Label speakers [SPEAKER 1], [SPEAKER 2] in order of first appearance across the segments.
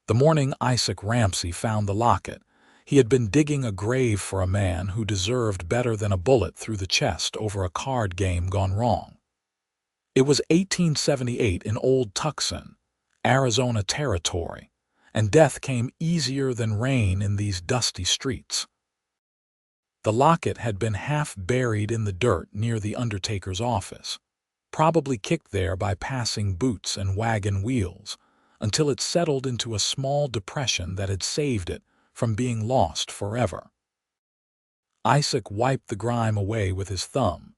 [SPEAKER 1] The morning Isaac Ramsey found the locket, he had been digging a grave for a man who deserved better than a bullet through the chest over a card game gone wrong. It was 1878 in Old Tucson, Arizona territory, and death came easier than rain in these dusty streets. The locket had been half buried in the dirt near the undertaker's office, probably kicked there by passing boots and wagon wheels, until it settled into a small depression that had saved it from being lost forever. Isaac wiped the grime away with his thumb,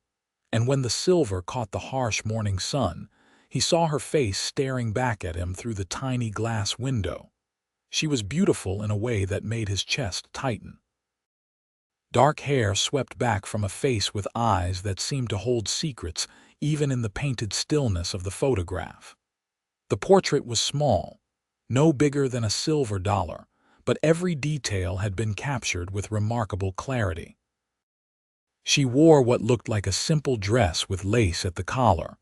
[SPEAKER 1] and when the silver caught the harsh morning sun, he saw her face staring back at him through the tiny glass window. She was beautiful in a way that made his chest tighten. Dark hair swept back from a face with eyes that seemed to hold secrets even in the painted stillness of the photograph. The portrait was small, no bigger than a silver dollar, but every detail had been captured with remarkable clarity. She wore what looked like a simple dress with lace at the collar,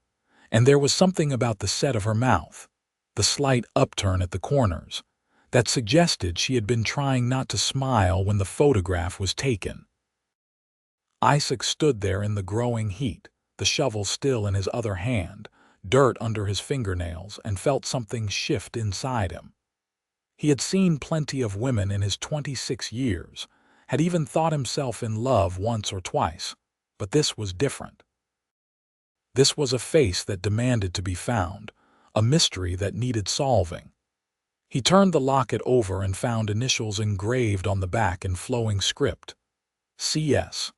[SPEAKER 1] and there was something about the set of her mouth, the slight upturn at the corners, that suggested she had been trying not to smile when the photograph was taken. Isaac stood there in the growing heat, the shovel still in his other hand, dirt under his fingernails, and felt something shift inside him. He had seen plenty of women in his 26 years, had even thought himself in love once or twice, but this was different. This was a face that demanded to be found, a mystery that needed solving. He turned the locket over and found initials engraved on the back in flowing script. C.S.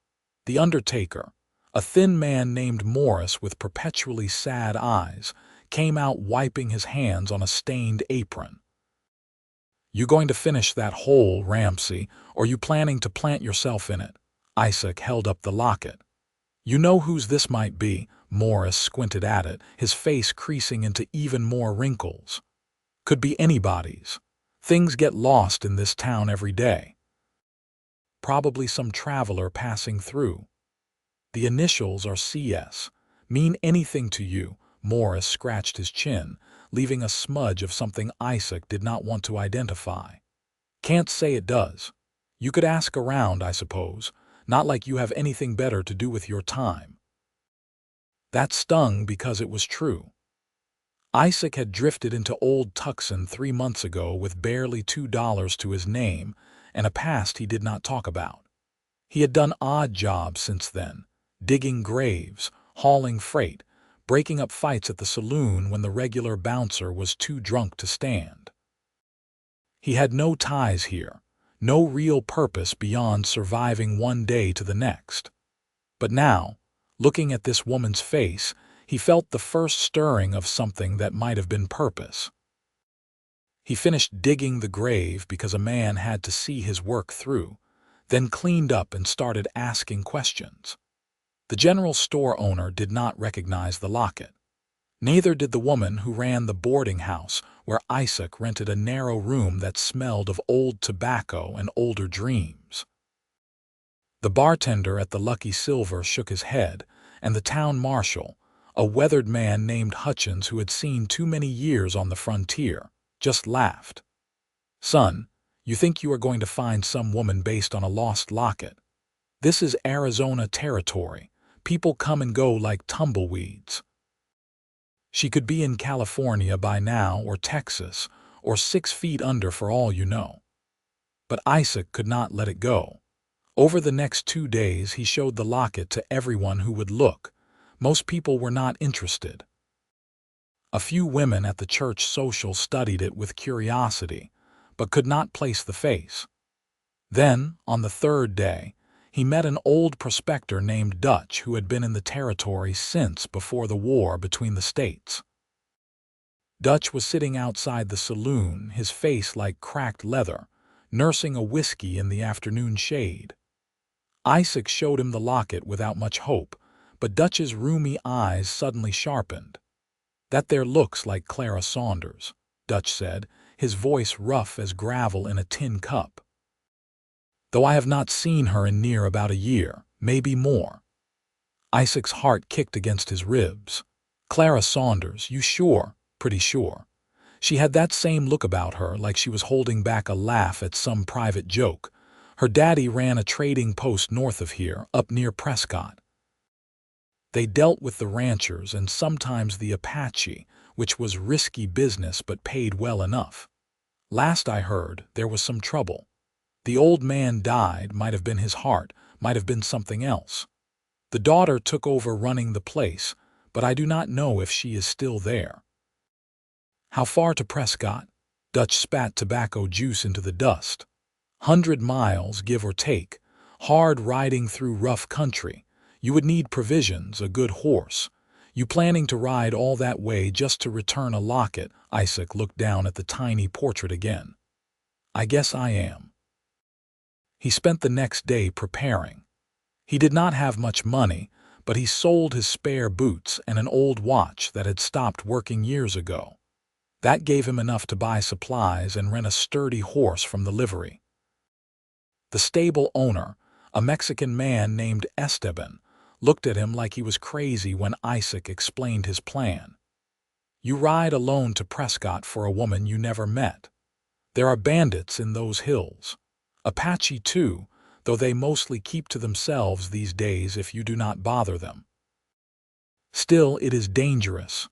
[SPEAKER 1] The Undertaker, a thin man named Morris with perpetually sad eyes, came out wiping his hands on a stained apron. "You going to finish that hole, Ramsey, or you planning to plant yourself in it?" Isaac held up the locket. "You know whose this might be?" Morris squinted at it, his face creasing into even more wrinkles. "Could be anybody's. Things get lost in this town every day. Probably some traveler passing through. The initials are C.S. Mean anything to you?" Morris scratched his chin, leaving a smudge of something Isaac did not want to identify. "Can't say it does. You could ask around, I suppose. Not like you have anything better to do with your time." That stung because it was true. Isaac had drifted into Old Tucson 3 months ago with barely $2 to his name and a past he did not talk about. He had done odd jobs since then, digging graves, hauling freight, breaking up fights at the saloon when the regular bouncer was too drunk to stand. He had no ties here, no real purpose beyond surviving one day to the next. But now, looking at this woman's face, he felt the first stirring of something that might have been purpose. He finished digging the grave because a man had to see his work through, then cleaned up and started asking questions. The general store owner did not recognize the locket. Neither did the woman who ran the boarding house where Isaac rented a narrow room that smelled of old tobacco and older dreams. The bartender at the Lucky Silver shook his head, and the town marshal, a weathered man named Hutchins who had seen too many years on the frontier, just laughed. "Son, you think you are going to find some woman based on a lost locket? This is Arizona territory. People come and go like tumbleweeds. She could be in California by now, or Texas, or 6 feet under for all you know." But Isaac could not let it go. Over the next 2 days he showed the locket to everyone who would look. Most people were not interested. A few women at the church social studied it with curiosity, but could not place the face. Then, on the 3rd day, he met an old prospector named Dutch who had been in the territory since before the war between the states. Dutch was sitting outside the saloon, his face like cracked leather, nursing a whiskey in the afternoon shade. Isaac showed him the locket without much hope, but Dutch's rheumy eyes suddenly sharpened. "That there looks like Clara Saunders," Dutch said, his voice rough as gravel in a tin cup. "Though I have not seen her in near about a year, maybe more." Isaac's heart kicked against his ribs. "Clara Saunders, you sure?" "Pretty sure. She had that same look about her, like she was holding back a laugh at some private joke. Her daddy ran a trading post north of here, up near Prescott. They dealt with the ranchers and sometimes the Apache, which was risky business but paid well enough. Last I heard, there was some trouble. The old man died, might have been his heart, might have been something else. The daughter took over running the place, but I do not know if she is still there. How far to Prescott? Dutch spat tobacco juice into the dust. 100 miles, give or take. Hard riding through rough country. You would need provisions, a good horse. You planning to ride all that way just to return a locket? Isaac looked down at the tiny portrait again. I guess I am. He spent the next day preparing. He did not have much money, but he sold his spare boots and an old watch that had stopped working years ago. That gave him enough to buy supplies and rent a sturdy horse from the livery. The stable owner, a Mexican man named Esteban, looked at him like he was crazy when Isaac explained his plan. You ride alone to Prescott for a woman you never met. There are bandits in those hills. Apache too, though they mostly keep to themselves these days if you do not bother them. Still, it is dangerous.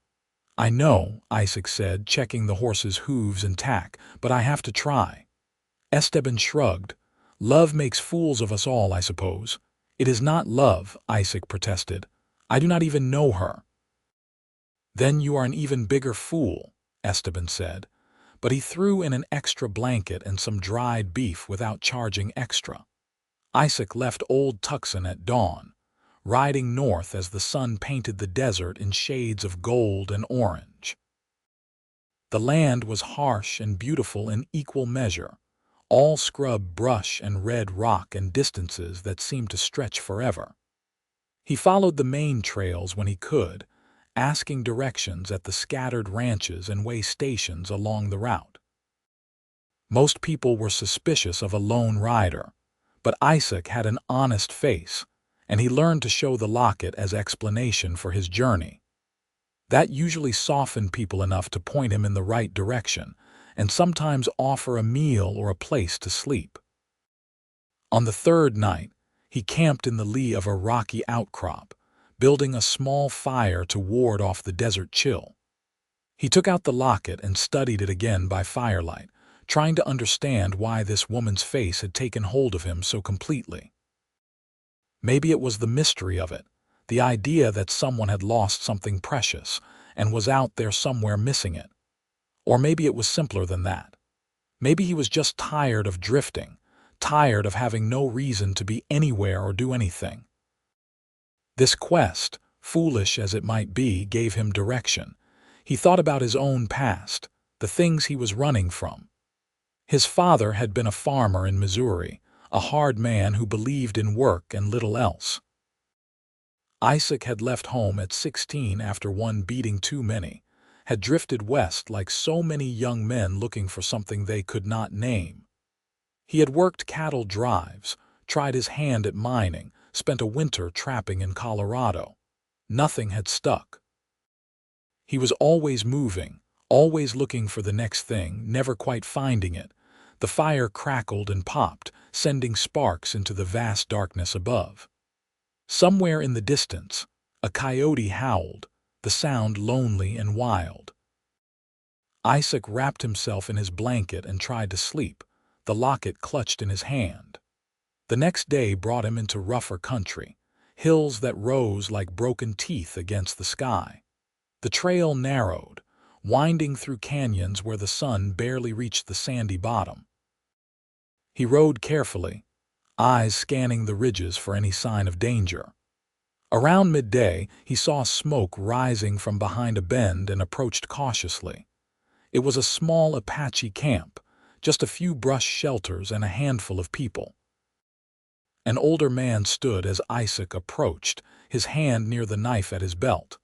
[SPEAKER 1] I know, Isaac said, checking the horse's hooves and tack, but I have to try. Esteban shrugged. Love makes fools of us all, I suppose. It is not love, Isaac protested. I do not even know her. Then you are an even bigger fool, Esteban said, but he threw in an extra blanket and some dried beef without charging extra. Isaac left Old Tucson at dawn, riding north as the sun painted the desert in shades of gold and orange. The land was harsh and beautiful in equal measure, all scrub brush and red rock and distances that seemed to stretch forever. He followed the main trails when he could, asking directions at the scattered ranches and way stations along the route. Most people were suspicious of a lone rider, but Isaac had an honest face, and he learned to show the locket as explanation for his journey. That usually softened people enough to point him in the right direction, and sometimes offer a meal or a place to sleep. On the third night, he camped in the lee of a rocky outcrop, building a small fire to ward off the desert chill. He took out the locket and studied it again by firelight, trying to understand why this woman's face had taken hold of him so completely. Maybe it was the mystery of it, the idea that someone had lost something precious and was out there somewhere missing it. Or maybe it was simpler than that. Maybe he was just tired of drifting, tired of having no reason to be anywhere or do anything. This quest, foolish as it might be, gave him direction. He thought about his own past, the things he was running from. His father had been a farmer in Missouri, a hard man who believed in work and little else. Isaac had left home at 16 after one beating too many, had drifted west like so many young men looking for something they could not name. He had worked cattle drives, tried his hand at mining, spent a winter trapping in Colorado. Nothing had stuck. He was always moving, always looking for the next thing, never quite finding it. The fire crackled and popped, sending sparks into the vast darkness above. Somewhere in the distance, a coyote howled, the sound lonely and wild. Isaac wrapped himself in his blanket and tried to sleep, the locket clutched in his hand. The next day brought him into rougher country, hills that rose like broken teeth against the sky. The trail narrowed, winding through canyons where the sun barely reached the sandy bottom. He rode carefully, eyes scanning the ridges for any sign of danger. Around midday, he saw smoke rising from behind a bend and approached cautiously. It was a small Apache camp, just a few brush shelters and a handful of people. An older man stood as Isaac approached, his hand near the knife at his belt.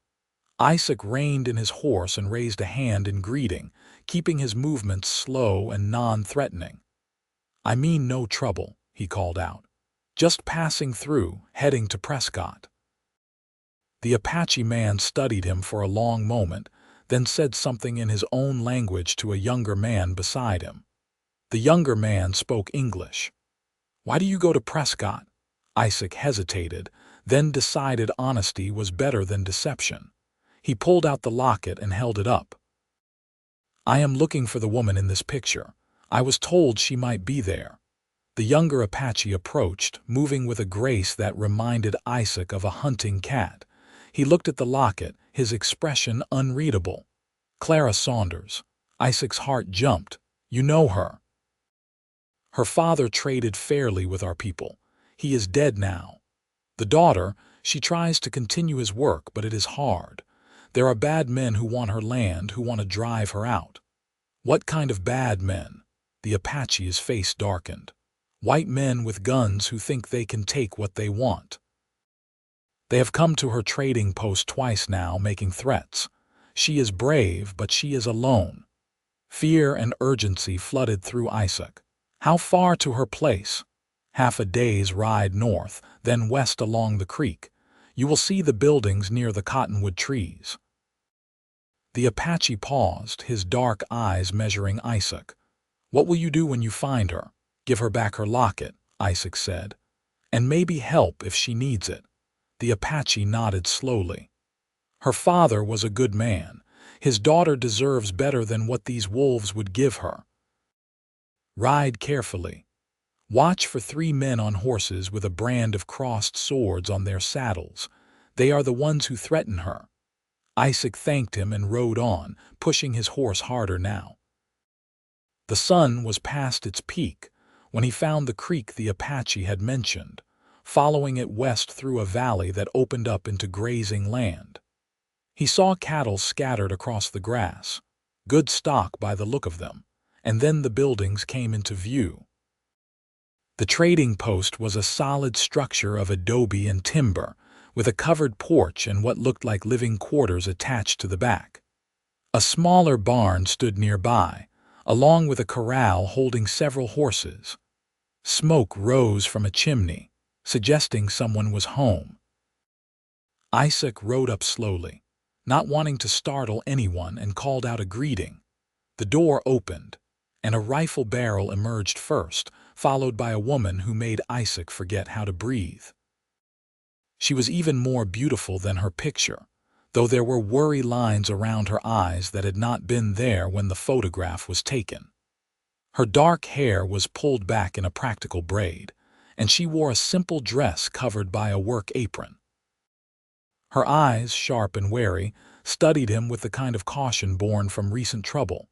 [SPEAKER 1] Isaac reined in his horse and raised a hand in greeting, keeping his movements slow and non-threatening. "I mean no trouble," he called out. "Just passing through, heading to Prescott." The Apache man studied him for a long moment, then said something in his own language to a younger man beside him. The younger man spoke English. "Why do you go to Prescott?" Isaac hesitated, then decided honesty was better than deception. He pulled out the locket and held it up. "I am looking for the woman in this picture. I was told she might be there." The younger Apache approached, moving with a grace that reminded Isaac of a hunting cat. He looked at the locket, his expression unreadable. "Clara Saunders." Isaac's heart jumped. "You know her." "Her father traded fairly with our people. He is dead now. The daughter, she tries to continue his work, but it is hard. There are bad men who want her land, who want to drive her out." "What kind of bad men?" The Apache's face darkened. "White men with guns who think they can take what they want. They have come to her trading post twice now, making threats. She is brave, but she is alone." Fear and urgency flooded through Isaac. "How far to her place?" "Half a day's ride north, then west along the creek. You will see the buildings near the cottonwood trees." The Apache paused, his dark eyes measuring Isaac. "What will you do when you find her?" "Give her back her locket," Isaac said. "And maybe help if she needs it." The Apache nodded slowly. "Her father was a good man. His daughter deserves better than what these wolves would give her. Ride carefully. Watch for 3 men on horses with a brand of crossed swords on their saddles. They are the ones who threaten her." Isaac thanked him and rode on, pushing his horse harder now. The sun was past its peak when he found the creek the Apache had mentioned, following it west through a valley that opened up into grazing land. He saw cattle scattered across the grass, good stock by the look of them, and then the buildings came into view. The trading post was a solid structure of adobe and timber, with a covered porch and what looked like living quarters attached to the back. A smaller barn stood nearby, along with a corral holding several horses. Smoke rose from a chimney, suggesting someone was home. Isaac rode up slowly, not wanting to startle anyone, and called out a greeting. The door opened, and a rifle barrel emerged first, followed by a woman who made Isaac forget how to breathe. She was even more beautiful than her picture, though there were worry lines around her eyes that had not been there when the photograph was taken. Her dark hair was pulled back in a practical braid, and she wore a simple dress covered by a work apron. Her eyes, sharp and wary, studied him with the kind of caution born from recent trouble.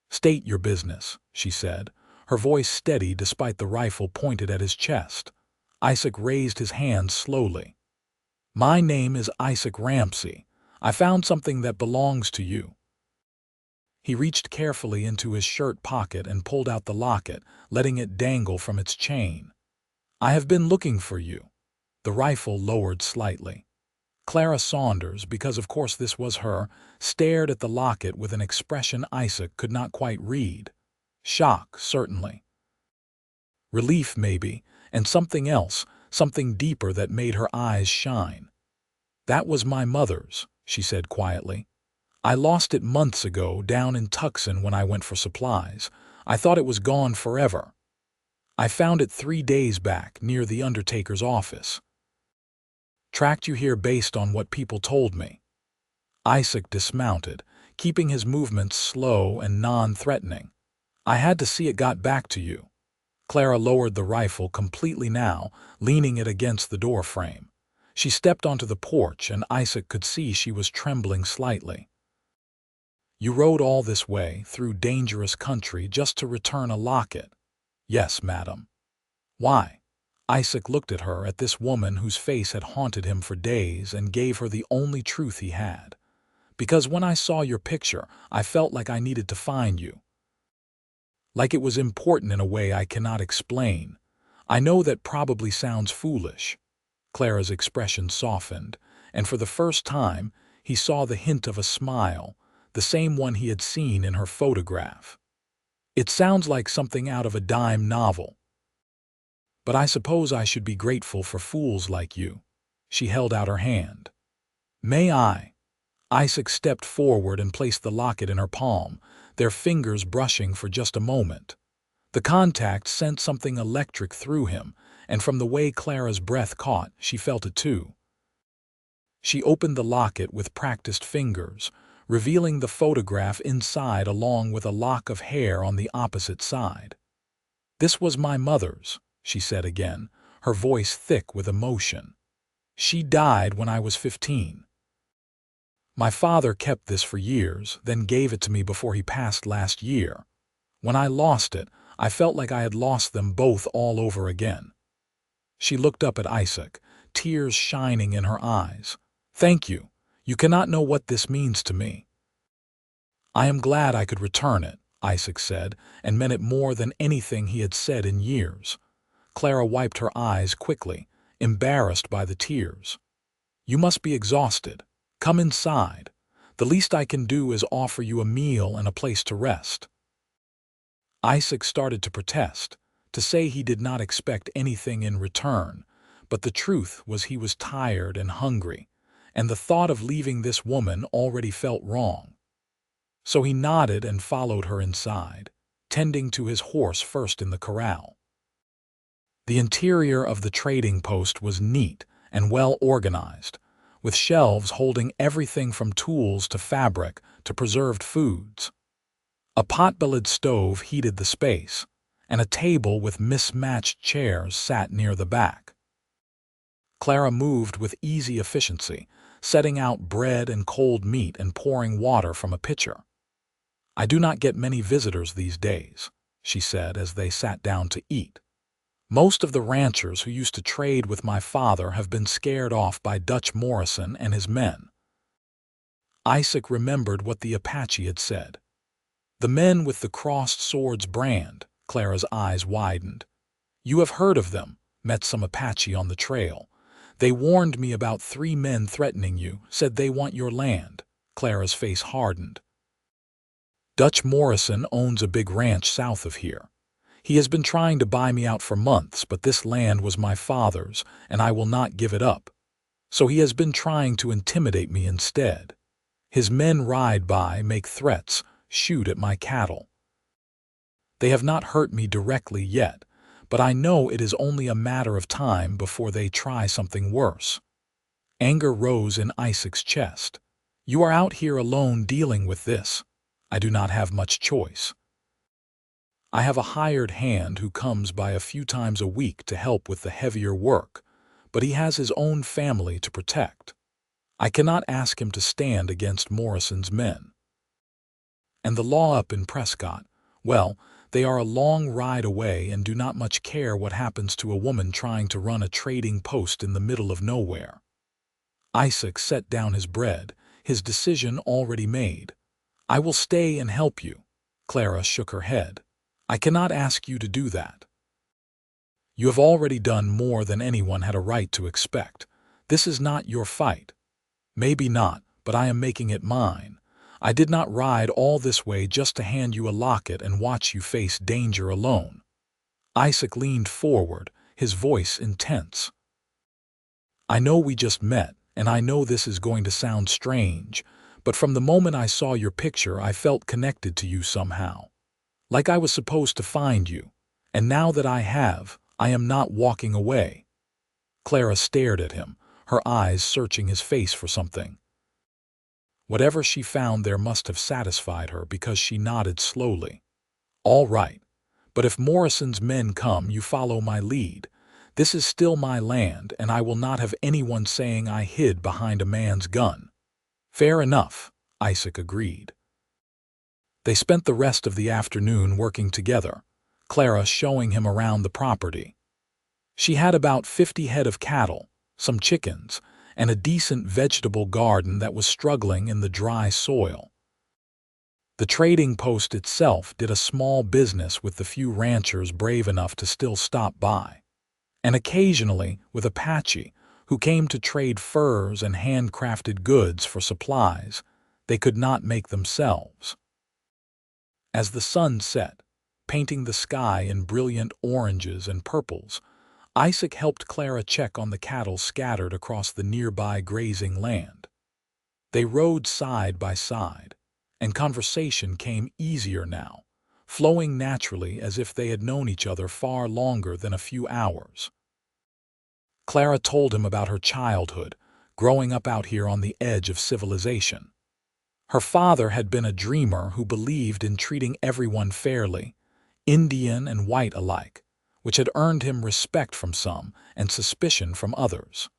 [SPEAKER 1] "State your business," she said, her voice steady despite the rifle pointed at his chest. Isaac raised his hand slowly. "My name is Isaac Ramsey. I found something that belongs to you." He reached carefully into his shirt pocket and pulled out the locket, letting it dangle from its chain. "I have been looking for you." The rifle lowered slightly. Clara Saunders, because of course this was her, stared at the locket with an expression Isaac could not quite read. Shock, certainly. Relief, maybe, and something else, something deeper that made her eyes shine. "That was my mother's," she said quietly. "I lost it months ago down in Tucson when I went for supplies. I thought it was gone forever. I found it 3 days back near the undertaker's office. Tracked you here based on what people told me." Isaac dismounted, keeping his movements slow and non-threatening. "I had to see it got back to you." Clara lowered the rifle completely now, leaning it against the door frame. She stepped onto the porch, and Isaac could see she was trembling slightly. "You rode all this way, through dangerous country, just to return a locket?" "Yes, madam." "Why?" Isaac looked at her, at this woman whose face had haunted him for days, and gave her the only truth he had. "Because when I saw your picture, I felt like I needed to find you. Like it was important in a way I cannot explain. I know that probably sounds foolish." Clara's expression softened, and for the first time, he saw the hint of a smile, the same one he had seen in her photograph. "It sounds like something out of a dime novel. But I suppose I should be grateful for fools like you." She held out her hand. "May I?" Isaac stepped forward and placed the locket in her palm, their fingers brushing for just a moment. The contact sent something electric through him, and from the way Clara's breath caught, she felt it too. She opened the locket with practiced fingers, revealing the photograph inside along with a lock of hair on the opposite side. "This was my mother's," she said again, her voice thick with emotion. "She died when I was 15. My father kept this for years, then gave it to me before he passed last year. When I lost it, I felt like I had lost them both all over again." She looked up at Isaac, tears shining in her eyes. "Thank you. You cannot know what this means to me." "I am glad I could return it," Isaac said, and meant it more than anything he had said in years. Clara wiped her eyes quickly, embarrassed by the tears. "You must be exhausted. Come inside. The least I can do is offer you a meal and a place to rest." Isaac started to protest, to say he did not expect anything in return, but the truth was he was tired and hungry, and the thought of leaving this woman already felt wrong. So he nodded and followed her inside, tending to his horse first in the corral. The interior of the trading post was neat and well organized, with shelves holding everything from tools to fabric to preserved foods. A pot-bellied stove heated the space, and a table with mismatched chairs sat near the back. Clara moved with easy efficiency, setting out bread and cold meat and pouring water from a pitcher. "I do not get many visitors these days," she said as they sat down to eat. "Most of the ranchers who used to trade with my father have been scared off by Dutch Morrison and his men." Isaac remembered what the Apache had said. "The men with the crossed swords brand," Clara's eyes widened. "You have heard of them, met some Apache on the trail. They warned me about 3 men threatening you, said they want your land." Clara's face hardened. "Dutch Morrison owns a big ranch south of here. He has been trying to buy me out for months, but this land was my father's, and I will not give it up. So he has been trying to intimidate me instead. His men ride by, make threats, shoot at my cattle. They have not hurt me directly yet, but I know it is only a matter of time before they try something worse." Anger rose in Isaac's chest. "You are out here alone dealing with this. I do not have much choice. I have a hired hand who comes by a few times a week to help with the heavier work, but he has his own family to protect. I cannot ask him to stand against Morrison's men. And the law up in Prescott, well, they are a long ride away and do not much care what happens to a woman trying to run a trading post in the middle of nowhere." Isaac set down his bread, his decision already made. "I will stay and help you." Clara shook her head. "I cannot ask you to do that. You have already done more than anyone had a right to expect. This is not your fight." "Maybe not, but I am making it mine. I did not ride all this way just to hand you a locket and watch you face danger alone." Isaac leaned forward, his voice intense. "I know we just met, and I know this is going to sound strange, but from the moment I saw your picture I felt connected to you somehow. Like I was supposed to find you, and now that I have, I am not walking away." Clara stared at him, her eyes searching his face for something. Whatever she found there must have satisfied her because she nodded slowly. "All right, but if Morrison's men come, you follow my lead. This is still my land, and I will not have anyone saying I hid behind a man's gun." "Fair enough," Isaac agreed. They spent the rest of the afternoon working together, Clara showing him around the property. She had about 50 head of cattle, some chickens, and a decent vegetable garden that was struggling in the dry soil. The trading post itself did a small business with the few ranchers brave enough to still stop by, and occasionally with Apache, who came to trade furs and handcrafted goods for supplies they could not make themselves. As the sun set, painting the sky in brilliant oranges and purples, Isaac helped Clara check on the cattle scattered across the nearby grazing land. They rode side by side, and conversation came easier now, flowing naturally as if they had known each other far longer than a few hours. Clara told him about her childhood, growing up out here on the edge of civilization. Her father had been a dreamer who believed in treating everyone fairly, Indian and white alike, which had earned him respect from some and suspicion from others.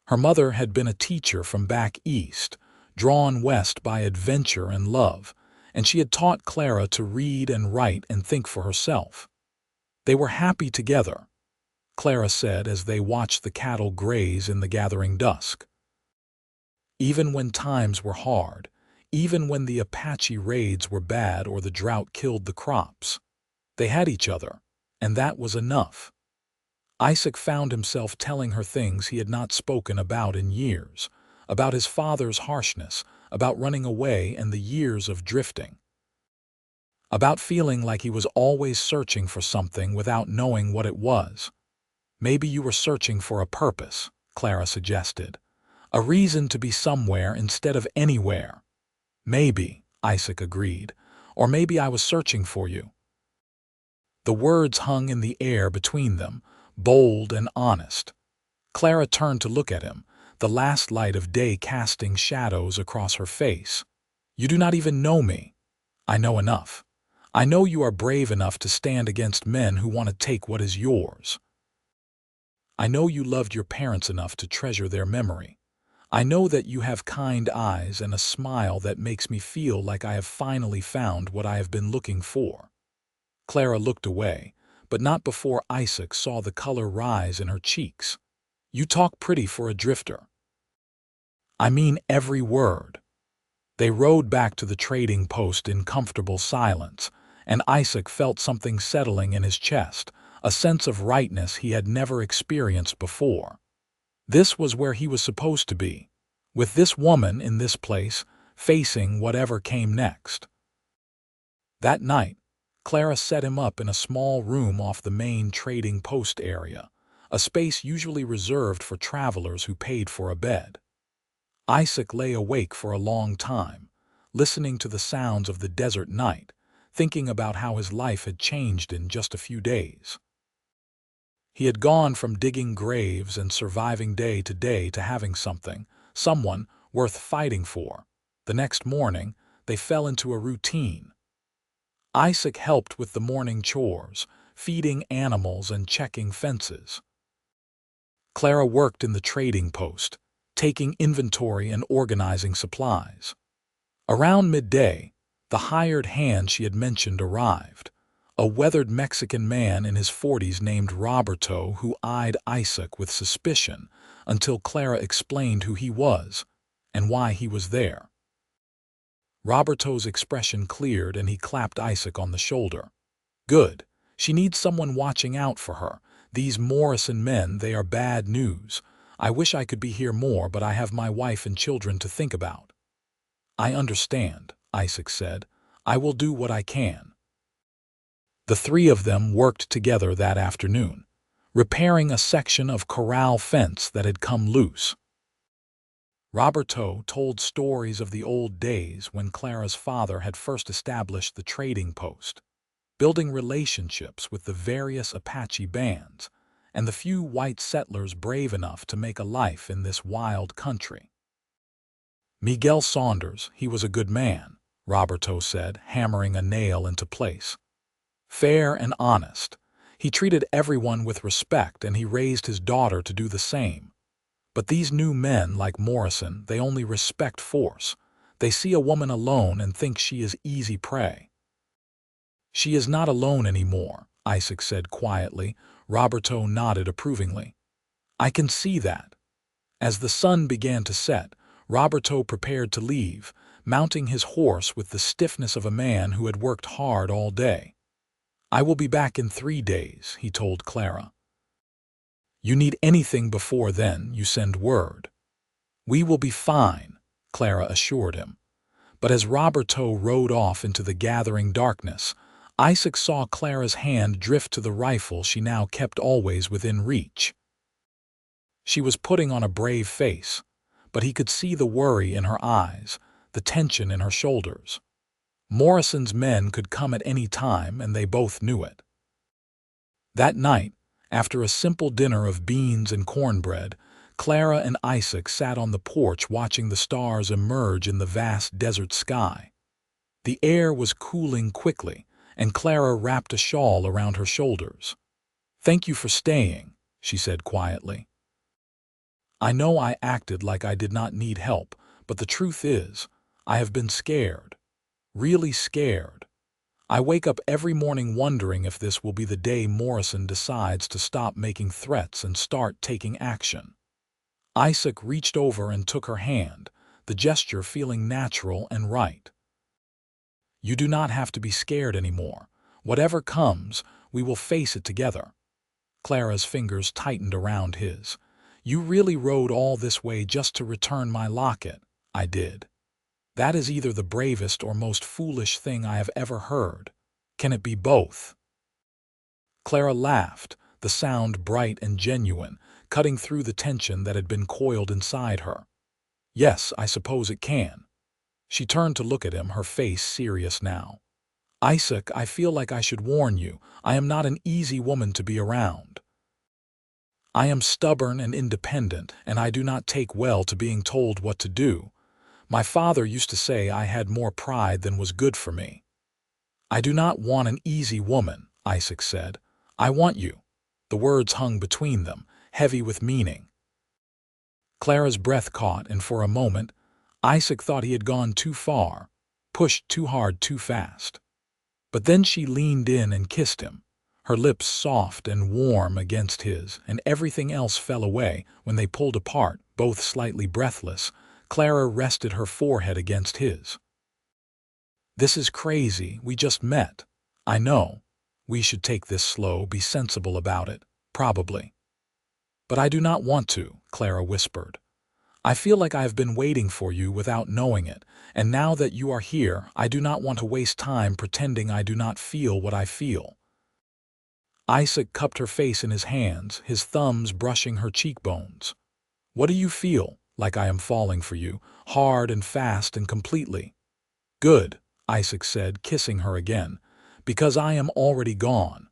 [SPEAKER 1] Her mother had been a teacher from back east, drawn west by adventure and love, and she had taught Clara to read and write and think for herself. They were happy together, Clara said as they watched the cattle graze in the gathering dusk. Even when times were hard, even when the Apache raids were bad or the drought killed the crops, they had each other, and that was enough. Isaac found himself telling her things he had not spoken about in years, about his father's harshness, about running away and the years of drifting, about feeling like he was always searching for something without knowing what it was. Maybe you were searching for a purpose, Clara suggested. A reason to be somewhere instead of anywhere. Maybe, Isaac agreed, or maybe I was searching for you. The words hung in the air between them, bold and honest. Clara turned to look at him, the last light of day casting shadows across her face. You do not even know me. I know enough. I know you are brave enough to stand against men who want to take what is yours. I know you loved your parents enough to treasure their memory. I know that you have kind eyes and a smile that makes me feel like I have finally found what I have been looking for. Clara looked away, but not before Isaac saw the color rise in her cheeks. You talk pretty for a drifter. I mean every word. They rode back to the trading post in comfortable silence, and Isaac felt something settling in his chest, a sense of rightness he had never experienced before. This was where he was supposed to be, with this woman in this place, facing whatever came next. That night, Clara set him up in a small room off the main trading post area, a space usually reserved for travelers who paid for a bed. Isaac lay awake for a long time, listening to the sounds of the desert night, thinking about how his life had changed in just a few days. He had gone from digging graves and surviving day to having someone worth fighting for. The next morning, they fell into a routine. Isaac helped with the morning chores, feeding animals and checking fences. Clara worked in the trading post, taking inventory and organizing supplies. Around midday, the hired hand she had mentioned arrived. A weathered Mexican man in his 40s named Roberto who eyed Isaac with suspicion until Clara explained who he was and why he was there. Roberto's expression cleared and he clapped Isaac on the shoulder. Good. She needs someone watching out for her. These Morrison men, they are bad news. I wish I could be here more, but I have my wife and children to think about. I understand, Isaac said. I will do what I can. The three of them worked together that afternoon, repairing a section of corral fence that had come loose. Roberto told stories of the old days when Clara's father had first established the trading post, building relationships with the various Apache bands and the few white settlers brave enough to make a life in this wild country. Miguel Saunders, he was a good man, Roberto said, hammering a nail into place. Fair and honest. He treated everyone with respect and he raised his daughter to do the same. But these new men like Morrison, they only respect force. They see a woman alone and think she is easy prey. She is not alone anymore, Isaac said quietly. Roberto nodded approvingly. I can see that. As the sun began to set, Roberto prepared to leave, mounting his horse with the stiffness of a man who had worked hard all day. I will be back in 3 days, he told Clara. You need anything before then, you send word. We will be fine, Clara assured him. But as Roberto rode off into the gathering darkness, Isaac saw Clara's hand drift to the rifle she now kept always within reach. She was putting on a brave face, but he could see the worry in her eyes, the tension in her shoulders. Morrison's men could come at any time, and they both knew it. That night, after a simple dinner of beans and cornbread, Clara and Isaac sat on the porch watching the stars emerge in the vast desert sky. The air was cooling quickly, and Clara wrapped a shawl around her shoulders. "Thank you for staying," she said quietly. "I know I acted like I did not need help, but the truth is, I have been scared. Really scared. I wake up every morning wondering if this will be the day Morrison decides to stop making threats and start taking action." Isaac reached over and took her hand, the gesture feeling natural and right. "You do not have to be scared anymore. Whatever comes, we will face it together." Clara's fingers tightened around his. "You really rode all this way just to return my locket?" "I did." "That is either the bravest or most foolish thing I have ever heard. Can it be both?" Clara laughed, the sound bright and genuine, cutting through the tension that had been coiled inside her. "Yes, I suppose it can." She turned to look at him, her face serious now. "Isaac, I feel like I should warn you, I am not an easy woman to be around. I am stubborn and independent, and I do not take well to being told what to do. My father used to say I had more pride than was good for me." "I do not want an easy woman," Isaac said. "I want you." The words hung between them, heavy with meaning. Clara's breath caught, and for a moment, Isaac thought he had gone too far, pushed too hard too fast. But then she leaned in and kissed him, her lips soft and warm against his, and everything else fell away when they pulled apart, both slightly breathless. Clara rested her forehead against his. "This is crazy. We just met. I know. We should take this slow, be sensible about it, probably." "But I do not want to," Clara whispered. "I feel like I have been waiting for you without knowing it, and now that you are here, I do not want to waste time pretending I do not feel what I feel." Isaac cupped her face in his hands, his thumbs brushing her cheekbones. "What do you feel?" "Like I am falling for you, hard and fast and completely." "Good," Isaac said, kissing her again, "because I am already gone."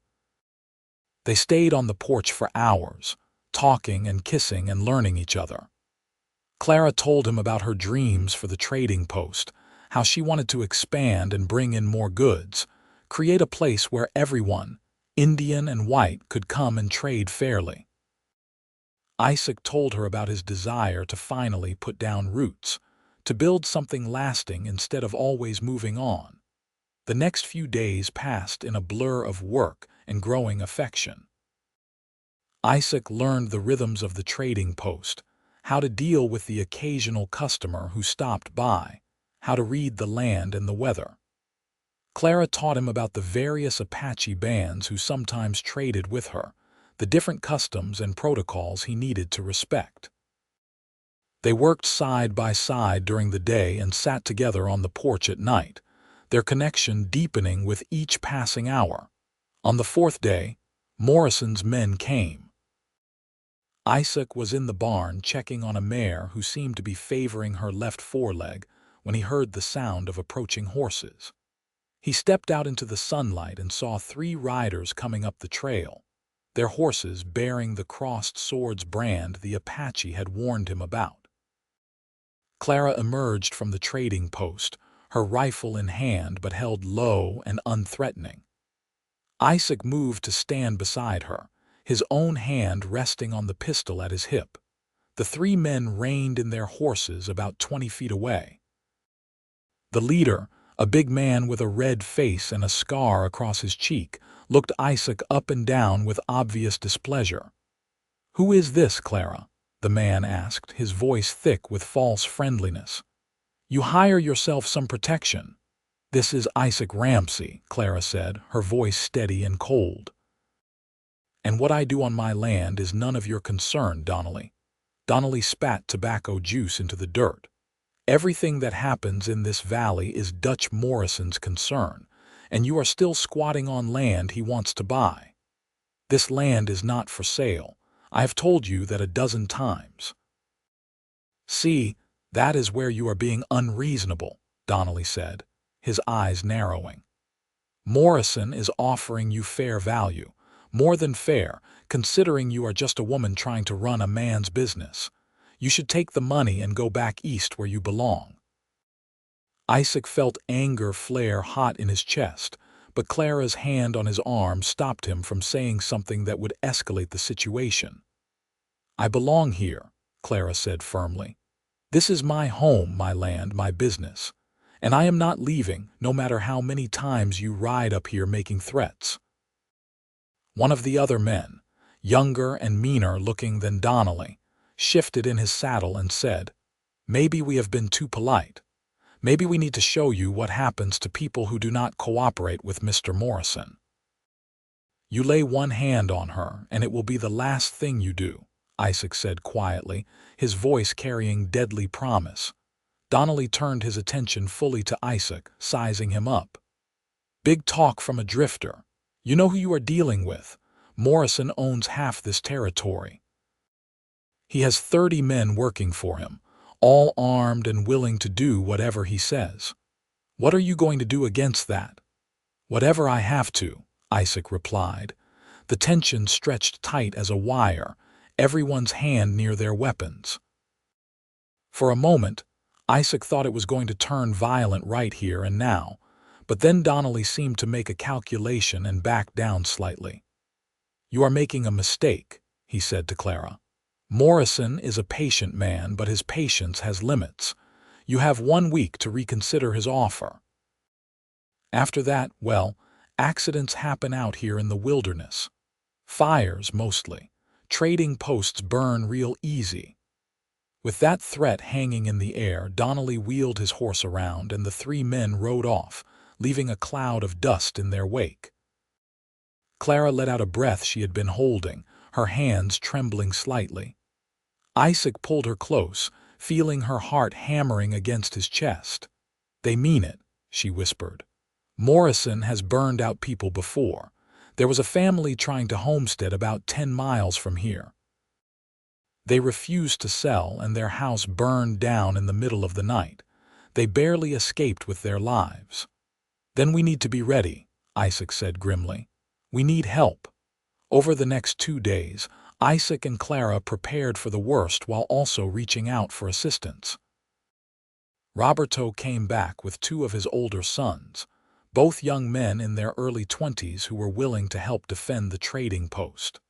[SPEAKER 1] They stayed on the porch for hours, talking and kissing and learning each other. Clara told him about her dreams for the trading post, how she wanted to expand and bring in more goods, create a place where everyone, Indian and white, could come and trade fairly. Isaac told her about his desire to finally put down roots, to build something lasting instead of always moving on. The next few days passed in a blur of work and growing affection. Isaac learned the rhythms of the trading post, how to deal with the occasional customer who stopped by, how to read the land and the weather. Clara taught him about the various Apache bands who sometimes traded with her, the different customs and protocols he needed to respect. They worked side by side during the day and sat together on the porch at night, their connection deepening with each passing hour. On the fourth day, Morrison's men came. Isaac was in the barn checking on a mare who seemed to be favoring her left foreleg when he heard the sound of approaching horses. He stepped out into the sunlight and saw 3 riders coming up the trail, their horses bearing the crossed swords brand the Apache had warned him about. Clara emerged from the trading post, her rifle in hand but held low and unthreatening. Isaac moved to stand beside her, his own hand resting on the pistol at his hip. The 3 men reined in their horses about 20 feet away. The leader, a big man with a red face and a scar across his cheek, looked Isaac up and down with obvious displeasure. "Who is this, Clara?" the man asked, his voice thick with false friendliness. "You hire yourself some protection." "This is Isaac Ramsey," Clara said, her voice steady and cold. "And what I do on my land is none of your concern, Donnelly." Donnelly spat tobacco juice into the dirt. "Everything that happens in this valley is Dutch Morrison's concern, and you are still squatting on land he wants to buy. This land is not for sale. I have told you that a dozen times." "See, that is where you are being unreasonable," Donnelly said, his eyes narrowing. "Morrison is offering you fair value, more than fair, considering you are just a woman trying to run a man's business. You should take the money and go back east where you belong." Isaac felt anger flare hot in his chest, but Clara's hand on his arm stopped him from saying something that would escalate the situation. "I belong here," Clara said firmly. "This is my home, my land, my business. And I am not leaving, no matter how many times you ride up here making threats." One of the other men, younger and meaner looking than Donnelly, shifted in his saddle and said, "Maybe we have been too polite. Maybe we need to show you what happens to people who do not cooperate with Mr. Morrison. You lay one hand on her, and it will be the last thing you do," Isaac said quietly, his voice carrying deadly promise. Donnelly turned his attention fully to Isaac, sizing him up. "Big talk from a drifter. You know who you are dealing with. Morrison owns half this territory. He has 30 men working for him, all armed and willing to do whatever he says. What are you going to do against that?" "Whatever I have to," Isaac replied. The tension stretched tight as a wire, everyone's hand near their weapons. For a moment, Isaac thought it was going to turn violent right here and now, but then Donnelly seemed to make a calculation and back down slightly. "You are making a mistake," he said to Clara. "Morrison is a patient man, but his patience has limits. You have 1 week to reconsider his offer. After that, well, accidents happen out here in the wilderness. Fires, mostly. Trading posts burn real easy." With that threat hanging in the air, Donnelly wheeled his horse around, and the 3 men rode off, leaving a cloud of dust in their wake. Clara let out a breath she had been holding, her hands trembling slightly. Isaac pulled her close, feeling her heart hammering against his chest. "They mean it," she whispered. "Morrison has burned out people before. There was a family trying to homestead about 10 miles from here. They refused to sell, and their house burned down in the middle of the night. They barely escaped with their lives." "Then we need to be ready," Isaac said grimly. "We need help." Over the next 2 days, Isaac and Clara prepared for the worst while also reaching out for assistance. Roberto came back with 2 of his older sons, both young men in their early 20s who were willing to help defend the trading post.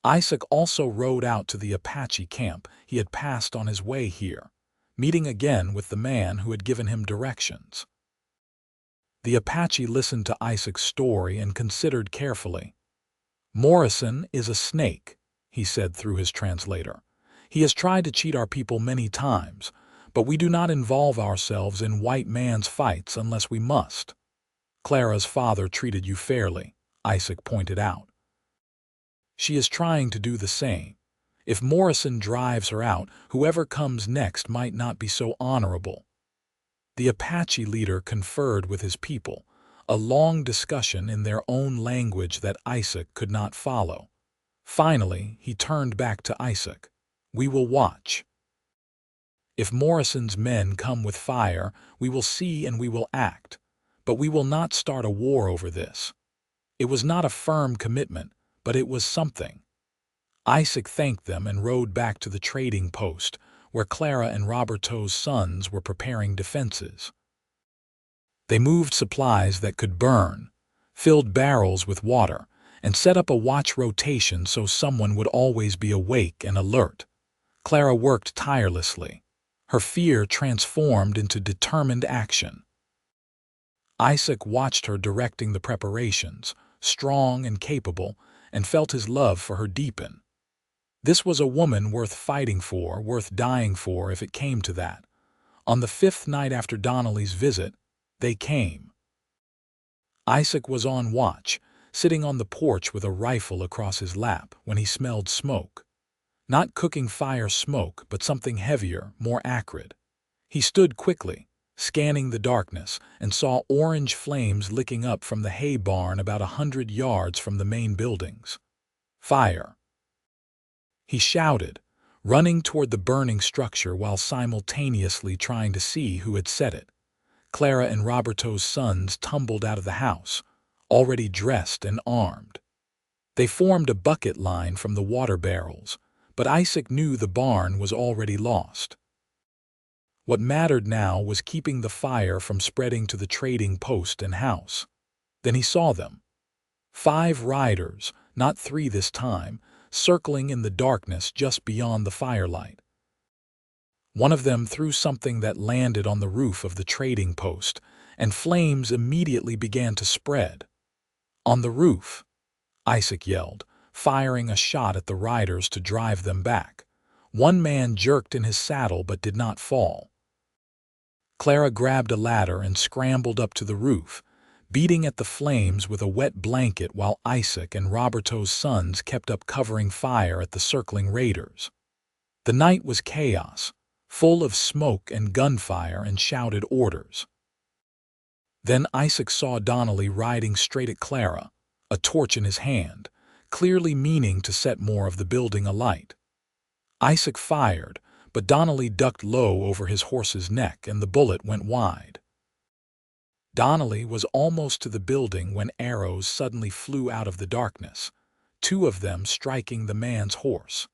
[SPEAKER 1] Isaac also rode out to the Apache camp he had passed on his way here, meeting again with the man who had given him directions. The Apache listened to Isaac's story and considered carefully. "Morrison is a snake," he said through his translator. "He has tried to cheat our people many times, but we do not involve ourselves in white man's fights unless we must. Clara's father treated you fairly," Isaac pointed out. "She is trying to do the same. If Morrison drives her out, whoever comes next might not be so honorable." The Apache leader conferred with his people, a long discussion in their own language that Isaac could not follow. Finally, he turned back to Isaac. "We will watch. If Morrison's men come with fire, we will see and we will act, but we will not start a war over this." It was not a firm commitment, but it was something. Isaac thanked them and rode back to the trading post, where Clara and Roberto's sons were preparing defenses. They moved supplies that could burn, filled barrels with water, and set up a watch rotation so someone would always be awake and alert. Clara worked tirelessly. Her fear transformed into determined action. Isaac watched her directing the preparations, strong and capable, and felt his love for her deepen. This was a woman worth fighting for, worth dying for if it came to that. On the 5th night after Donnelly's visit, they came. Isaac was on watch, sitting on the porch with a rifle across his lap when he smelled smoke. Not cooking fire smoke, but something heavier, more acrid. He stood quickly, scanning the darkness, and saw orange flames licking up from the hay barn about 100 yards from the main buildings. "Fire!" he shouted, running toward the burning structure while simultaneously trying to see who had set it. Clara and Roberto's sons tumbled out of the house, already dressed and armed. They formed a bucket line from the water barrels, but Isaac knew the barn was already lost. What mattered now was keeping the fire from spreading to the trading post and house. Then he saw them. 5 riders, not 3 this time, circling in the darkness just beyond the firelight. One of them threw something that landed on the roof of the trading post, and flames immediately began to spread. "On the roof!" Isaac yelled, firing a shot at the riders to drive them back. One man jerked in his saddle but did not fall. Clara grabbed a ladder and scrambled up to the roof, beating at the flames with a wet blanket while Isaac and Roberto's sons kept up covering fire at the circling raiders. The night was chaos, full of smoke and gunfire and shouted orders. Then Isaac saw Donnelly riding straight at Clara, a torch in his hand, clearly meaning to set more of the building alight. Isaac fired, but Donnelly ducked low over his horse's neck and the bullet went wide. Donnelly was almost to the building when arrows suddenly flew out of the darkness, 2 of them striking the man's horse.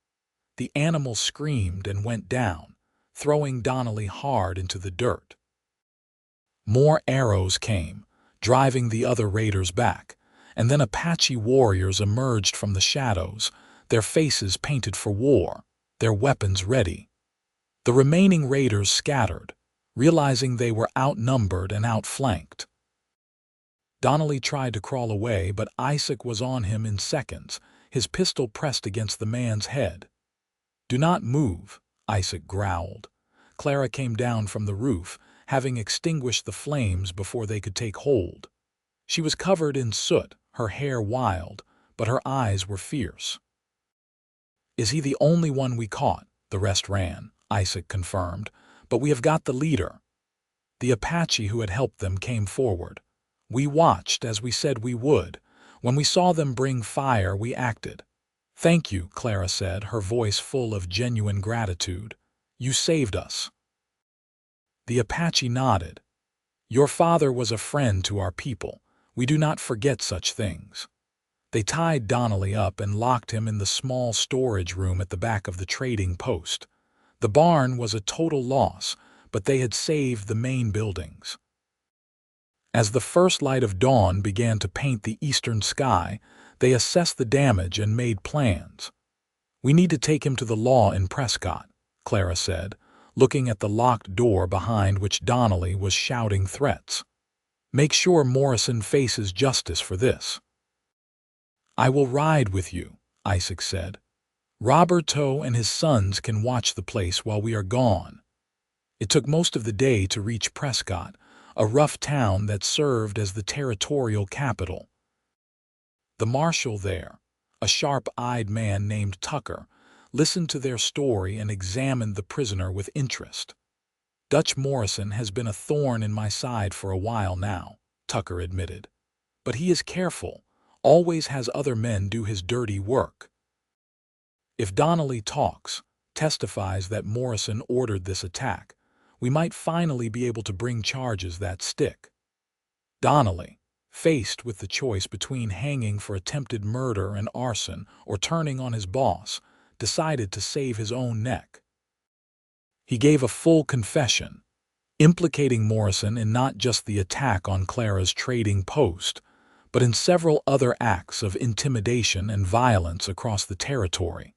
[SPEAKER 1] The animal screamed and went down, throwing Donnelly hard into the dirt. More arrows came, driving the other raiders back, and then Apache warriors emerged from the shadows, their faces painted for war, their weapons ready. The remaining raiders scattered, realizing they were outnumbered and outflanked. Donnelly tried to crawl away, but Isaac was on him in seconds, his pistol pressed against the man's head. "Do not move," Isaac growled. Clara came down from the roof, having extinguished the flames before they could take hold. She was covered in soot, her hair wild, but her eyes were fierce. "Is he the only one we caught?" The rest ran, Isaac confirmed. "But we have got the leader." The Apache who had helped them came forward. "We watched as we said we would. When we saw them bring fire, we acted." "Thank you," Clara said, her voice full of genuine gratitude. "You saved us." The Apache nodded. "Your father was a friend to our people. We do not forget such things." They tied Donnelly up and locked him in the small storage room at the back of the trading post. The barn was a total loss, but they had saved the main buildings. As the first light of dawn began to paint the eastern sky, they assessed the damage and made plans. "We need to take him to the law in Prescott," Clara said, looking at the locked door behind which Donnelly was shouting threats. "Make sure Morrison faces justice for this." "I will ride with you," Isaac said. "Roberto and his sons can watch the place while we are gone." It took most of the day to reach Prescott, a rough town that served as the territorial capital. The marshal there, a sharp-eyed man named Tucker, listened to their story and examined the prisoner with interest. "Dutch Morrison has been a thorn in my side for a while now," Tucker admitted. "But he is careful, always has other men do his dirty work. If Donnelly talks, testifies that Morrison ordered this attack, we might finally be able to bring charges that stick." Donnelly, faced with the choice between hanging for attempted murder and arson or turning on his boss, decided to save his own neck. He gave a full confession, implicating Morrison in not just the attack on Clara's trading post, but in several other acts of intimidation and violence across the territory.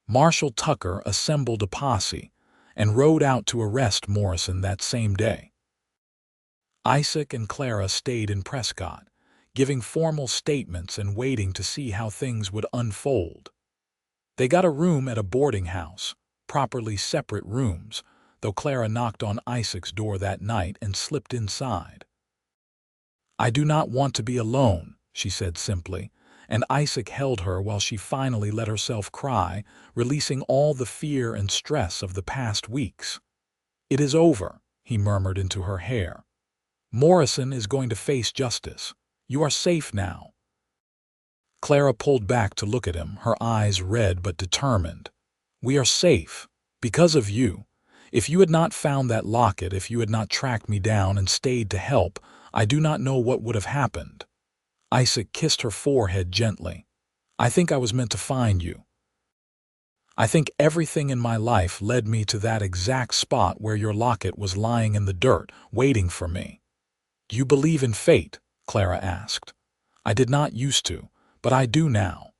[SPEAKER 1] Marshal Tucker assembled a posse and rode out to arrest Morrison that same day. Isaac and Clara stayed in Prescott, giving formal statements and waiting to see how things would unfold. They got a room at a boarding house, properly separate rooms, though Clara knocked on Isaac's door that night and slipped inside. "I do not want to be alone," she said simply, and Isaac held her while she finally let herself cry, releasing all the fear and stress of the past weeks. "It is over," he murmured into her hair. "Morrison is going to face justice. You are safe now." Clara pulled back to look at him, her eyes red but determined. We are safe. Because of you. If you had not found that locket, if you had not tracked me down and stayed to help, I do not know what would have happened." Isaac kissed her forehead gently. "I think I was meant to find you. I think everything in my life led me to that exact spot where your locket was lying in the dirt, waiting for me." "Do you believe in fate?" Clara asked. "I did not used to, but I do now."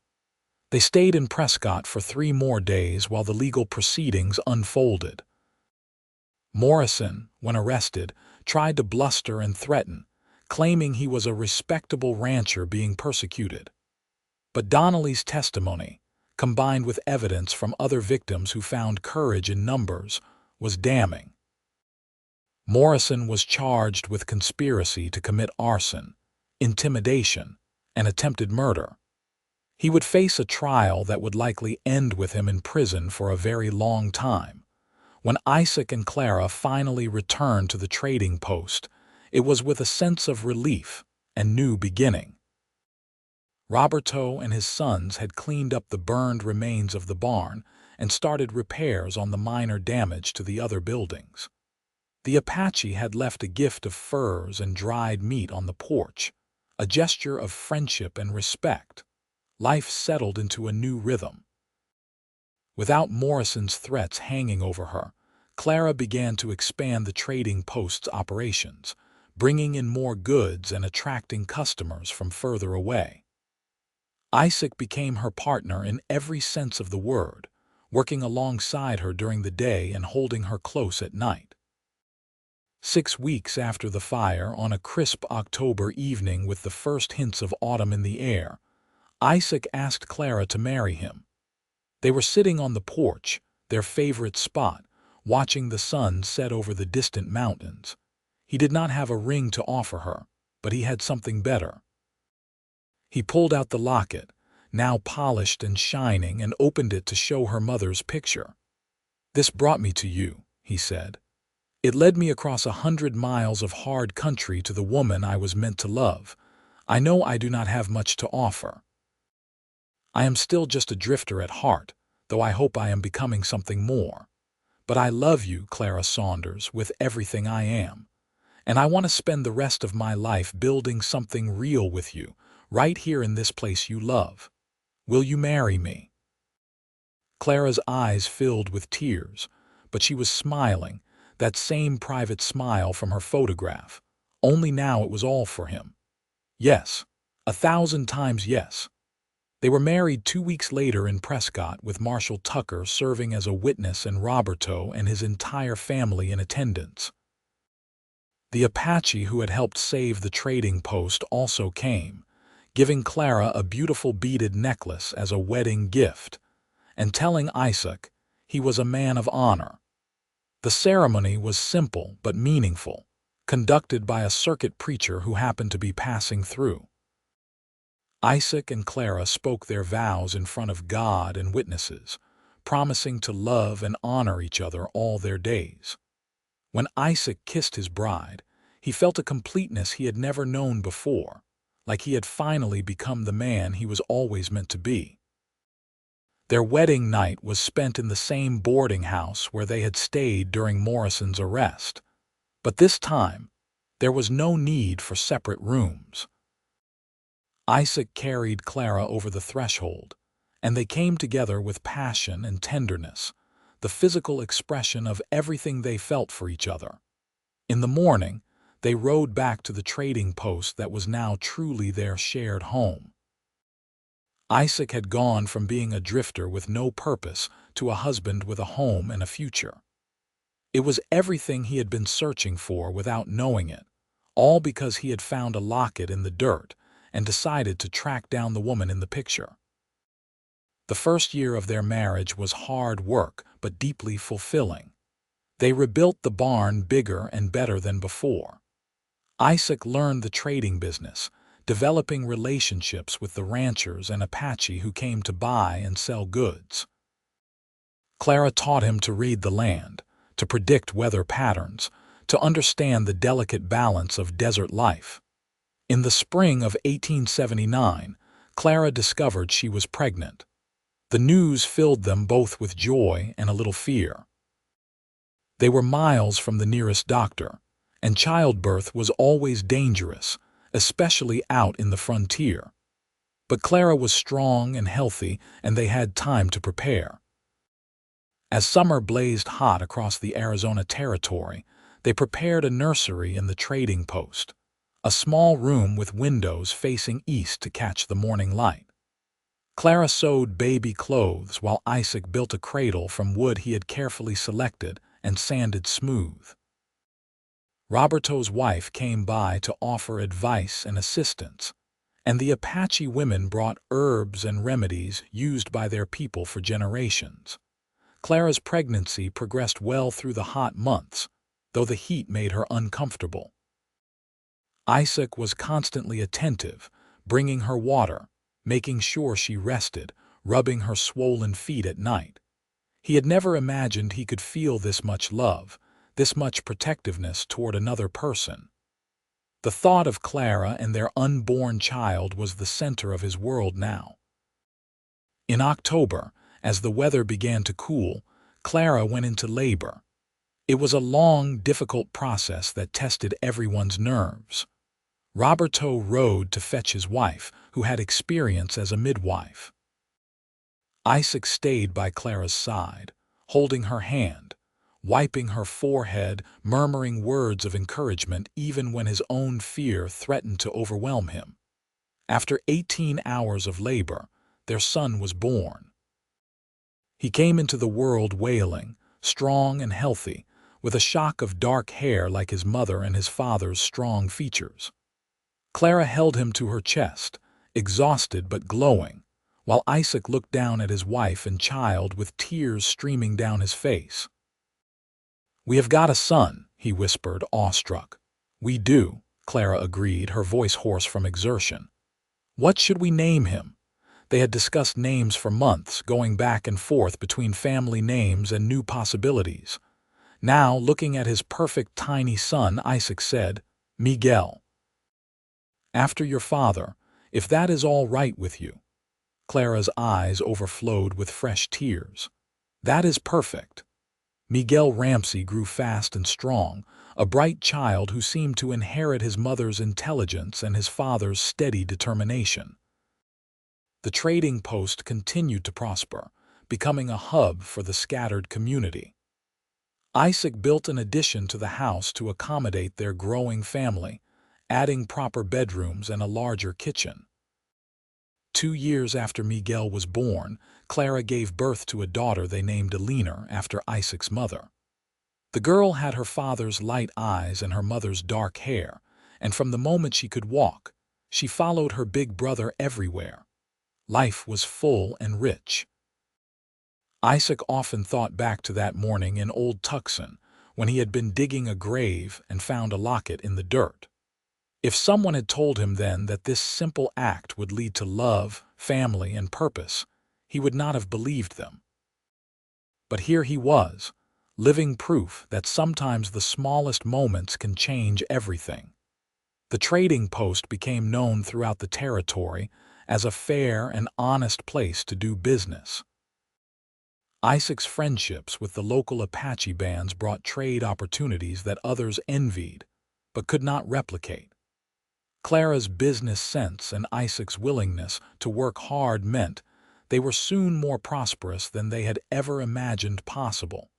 [SPEAKER 1] They stayed in Prescott for 3 more days while the legal proceedings unfolded. Morrison, when arrested, tried to bluster and threaten, claiming he was a respectable rancher being persecuted. But Donnelly's testimony, combined with evidence from other victims who found courage in numbers, was damning. Morrison was charged with conspiracy to commit arson, intimidation, and attempted murder. He would face a trial that would likely end with him in prison for a very long time. When Isaac and Clara finally returned to the trading post, it was with a sense of relief and new beginning. Roberto and his sons had cleaned up the burned remains of the barn and started repairs on the minor damage to the other buildings. The Apache had left a gift of furs and dried meat on the porch, a gesture of friendship and respect. Life settled into a new rhythm. Without Morrison's threats hanging over her, Clara began to expand the trading post's operations, bringing in more goods and attracting customers from further away. Isaac became her partner in every sense of the word, working alongside her during the day and holding her close at night. 6 weeks after the fire, on a crisp October evening with the first hints of autumn in the air, Isaac asked Clara to marry him. They were sitting on the porch, their favorite spot, watching the sun set over the distant mountains. He did not have a ring to offer her, but he had something better. He pulled out the locket, now polished and shining, and opened it to show her mother's picture. "This brought me to you," he said. "It led me across 100 miles of hard country to the woman I was meant to love. I know I do not have much to offer. I am still just a drifter at heart, though I hope I am becoming something more. But I love you, Clara Saunders, with everything I am. And I want to spend the rest of my life building something real with you, right here in this place you love. Will you marry me?" Clara's eyes filled with tears, but she was smiling, that same private smile from her photograph. Only now it was all for him. Yes, 1,000 times yes. They were married 2 weeks later in Prescott, with Marshal Tucker serving as a witness and Roberto and his entire family in attendance. The Apache who had helped save the trading post also came, giving Clara a beautiful beaded necklace as a wedding gift, and telling Isaac he was a man of honor. The ceremony was simple but meaningful, conducted by a circuit preacher who happened to be passing through. Isaac and Clara spoke their vows in front of God and witnesses, promising to love and honor each other all their days. When Isaac kissed his bride, he felt a completeness he had never known before, like he had finally become the man he was always meant to be. Their wedding night was spent in the same boarding house where they had stayed during Morrison's arrest, but this time there was no need for separate rooms. Isaac carried Clara over the threshold, and they came together with passion and tenderness, the physical expression of everything they felt for each other. In the morning, they rode back to the trading post that was now truly their shared home. Isaac had gone from being a drifter with no purpose to a husband with a home and a future. It was everything he had been searching for without knowing it, all because he had found a locket in the dirt and decided to track down the woman in the picture. The first year of their marriage was hard work but deeply fulfilling. They rebuilt the barn bigger and better than before. Isaac learned the trading business, developing relationships with the ranchers and Apache who came to buy and sell goods. Clara taught him to read the land, to predict weather patterns, to understand the delicate balance of desert life. In the spring of 1879, Clara discovered she was pregnant. The news filled them both with joy and a little fear. They were miles from the nearest doctor, and childbirth was always dangerous, especially out in the frontier. But Clara was strong and healthy, and they had time to prepare. As summer blazed hot across the Arizona territory, they prepared a nursery in the trading post, a small room with windows facing east to catch the morning light. Clara sewed baby clothes while Isaac built a cradle from wood he had carefully selected and sanded smooth. Roberto's wife came by to offer advice and assistance, and the Apache women brought herbs and remedies used by their people for generations. Clara's pregnancy progressed well through the hot months, though the heat made her uncomfortable. Isaac was constantly attentive, bringing her water, making sure she rested, rubbing her swollen feet at night. He had never imagined he could feel this much love, this much protectiveness toward another person. The thought of Clara and their unborn child was the center of his world now. In October, as the weather began to cool, Clara went into labor. It was a long, difficult process that tested everyone's nerves. Roberto rode to fetch his wife, who had experience as a midwife. Isaac stayed by Clara's side, holding her hand, wiping her forehead, murmuring words of encouragement even when his own fear threatened to overwhelm him. After 18 hours of labor, their son was born. He came into the world wailing, strong and healthy, with a shock of dark hair like his mother and his father's strong features. Clara held him to her chest, exhausted but glowing, while Isaac looked down at his wife and child with tears streaming down his face. "We have got a son," he whispered, awestruck. "We do," Clara agreed, her voice hoarse from exertion. "What should we name him?" They had discussed names for months, going back and forth between family names and new possibilities. Now, looking at his perfect tiny son, Isaac said, "Miguel. After your father, if that is all right with you." Clara's eyes overflowed with fresh tears. "That is perfect." Miguel Ramsey grew fast and strong, a bright child who seemed to inherit his mother's intelligence and his father's steady determination. The trading post continued to prosper, becoming a hub for the scattered community. Isaac built an addition to the house to accommodate their growing family, adding proper bedrooms and a larger kitchen. 2 years after Miguel was born, Clara gave birth to a daughter they named Alina after Isaac's mother. The girl had her father's light eyes and her mother's dark hair, and from the moment she could walk, she followed her big brother everywhere. Life was full and rich. Isaac often thought back to that morning in Old Tucson, when he had been digging a grave and found a locket in the dirt. If someone had told him then that this simple act would lead to love, family, and purpose, he would not have believed them. But here he was, living proof that sometimes the smallest moments can change everything. The trading post became known throughout the territory as a fair and honest place to do business. Isaac's friendships with the local Apache bands brought trade opportunities that others envied, but could not replicate. Clara's business sense and Isaac's willingness to work hard meant they were soon more prosperous than they had ever imagined possible.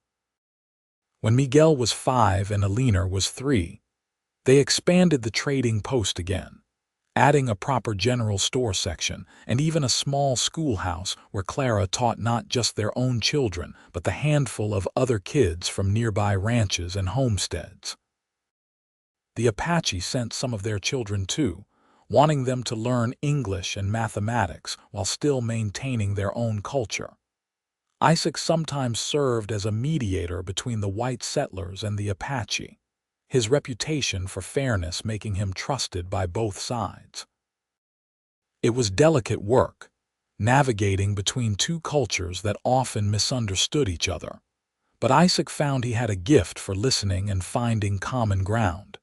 [SPEAKER 1] When Miguel was 5 and Alina was 3, they expanded the trading post again, adding a proper general store section and even a small schoolhouse where Clara taught not just their own children but the handful of other kids from nearby ranches and homesteads. The Apache sent some of their children too, wanting them to learn English and mathematics while still maintaining their own culture. Isaac sometimes served as a mediator between the white settlers and the Apache, his reputation for fairness making him trusted by both sides. It was delicate work, navigating between two cultures that often misunderstood each other, but Isaac found he had a gift for listening and finding common ground.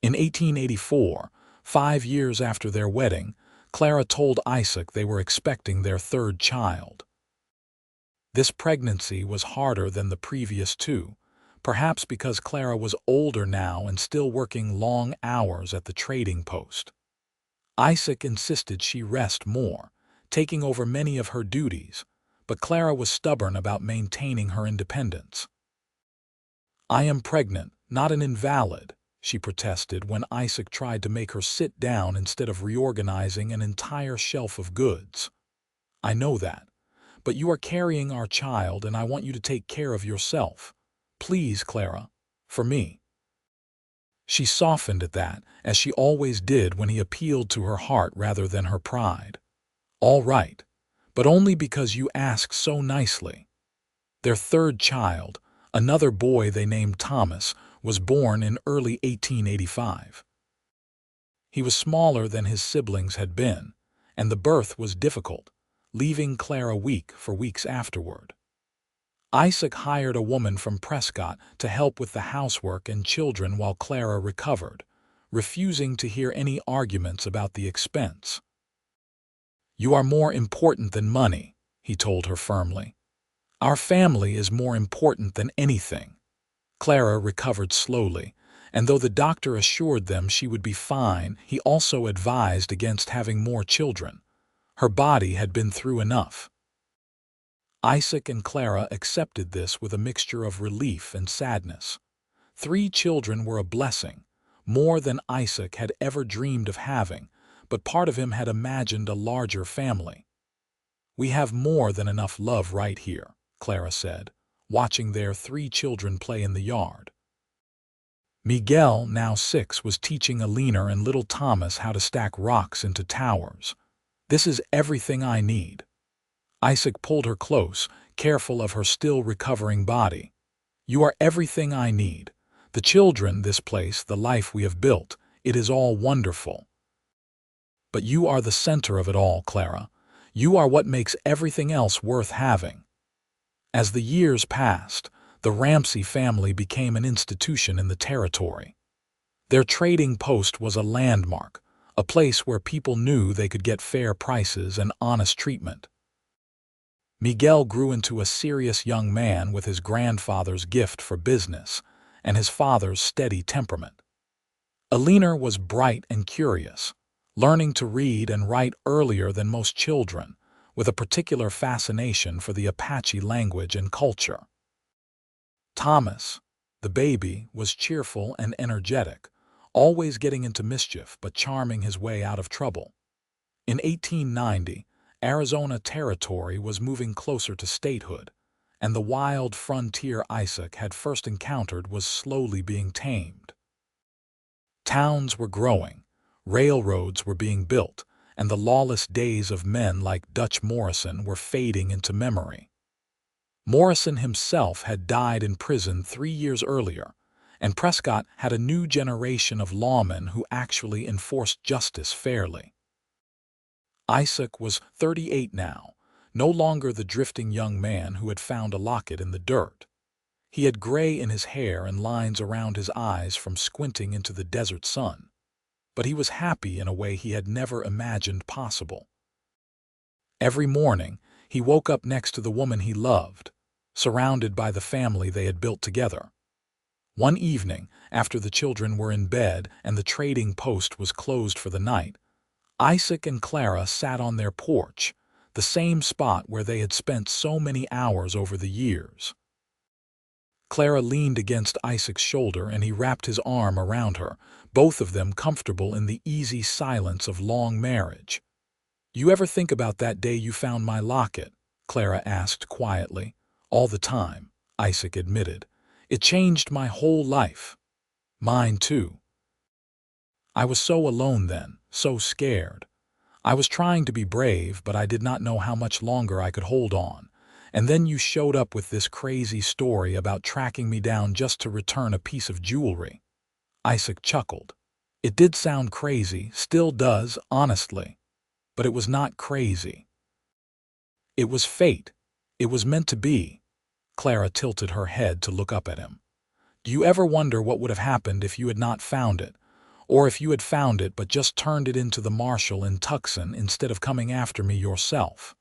[SPEAKER 1] In 1884, 5 years after their wedding, Clara told Isaac they were expecting their third child. This pregnancy was harder than the previous two, perhaps because Clara was older now and still working long hours at the trading post. Isaac insisted she rest more, taking over many of her duties, but Clara was stubborn about maintaining her independence. "I am pregnant, not an invalid," she protested when Isaac tried to make her sit down instead of reorganizing an entire shelf of goods. "I know that, but you are carrying our child and I want you to take care of yourself. Please, Clara, for me." She softened at that, as she always did when he appealed to her heart rather than her pride. "All right, but only because you ask so nicely." Their third child, another boy they named Thomas, was born in early 1885. He was smaller than his siblings had been, and the birth was difficult, leaving Clara weak for weeks afterward. Isaac hired a woman from Prescott to help with the housework and children while Clara recovered, refusing to hear any arguments about the expense. "You are more important than money," he told her firmly. "Our family is more important than anything." Clara recovered slowly, and though the doctor assured them she would be fine, he also advised against having more children. Her body had been through enough. Isaac and Clara accepted this with a mixture of relief and sadness. 3 children were a blessing, more than Isaac had ever dreamed of having, but part of him had imagined a larger family. "We have more than enough love right here," Clara said, watching their 3 children play in the yard. Miguel, now 6, was teaching Alina and little Thomas how to stack rocks into towers. "This is everything I need." Isaac pulled her close, careful of her still recovering body. "You are everything I need. The children, this place, the life we have built, it is all wonderful. But you are the center of it all, Clara. You are what makes everything else worth having." As the years passed, the Ramsey family became an institution in the territory. Their trading post was a landmark, a place where people knew they could get fair prices and honest treatment. Miguel grew into a serious young man with his grandfather's gift for business and his father's steady temperament. Alina was bright and curious, learning to read and write earlier than most children, with a particular fascination for the Apache language and culture. Thomas, the baby, was cheerful and energetic, always getting into mischief but charming his way out of trouble. In 1890, Arizona Territory was moving closer to statehood, and the wild frontier Isaac had first encountered was slowly being tamed. Towns were growing, railroads were being built, and the lawless days of men like Dutch Morrison were fading into memory. Morrison himself had died in prison 3 years earlier, and Prescott had a new generation of lawmen who actually enforced justice fairly. Isaac was 38 now, no longer the drifting young man who had found a locket in the dirt. He had gray in his hair and lines around his eyes from squinting into the desert sun. But he was happy in a way he had never imagined possible. Every morning, he woke up next to the woman he loved, surrounded by the family they had built together. One evening, after the children were in bed and the trading post was closed for the night, Isaac and Clara sat on their porch, the same spot where they had spent so many hours over the years. Clara leaned against Isaac's shoulder and he wrapped his arm around her, both of them comfortable in the easy silence of long marriage. "You ever think about that day you found my locket?" Clara asked quietly. "All the time," Isaac admitted. "It changed my whole life." "Mine too." "I was so alone then, so scared. I was trying to be brave, but I did not know how much longer I could hold on. And then you showed up with this crazy story about tracking me down just to return a piece of jewelry." Isaac chuckled. "It did sound crazy, still does, honestly. But it was not crazy. It was fate. It was meant to be." Clara tilted her head to look up at him. "Do you ever wonder what would have happened if you had not found it? Or if you had found it but just turned it into the marshal in Tucson instead of coming after me yourself?"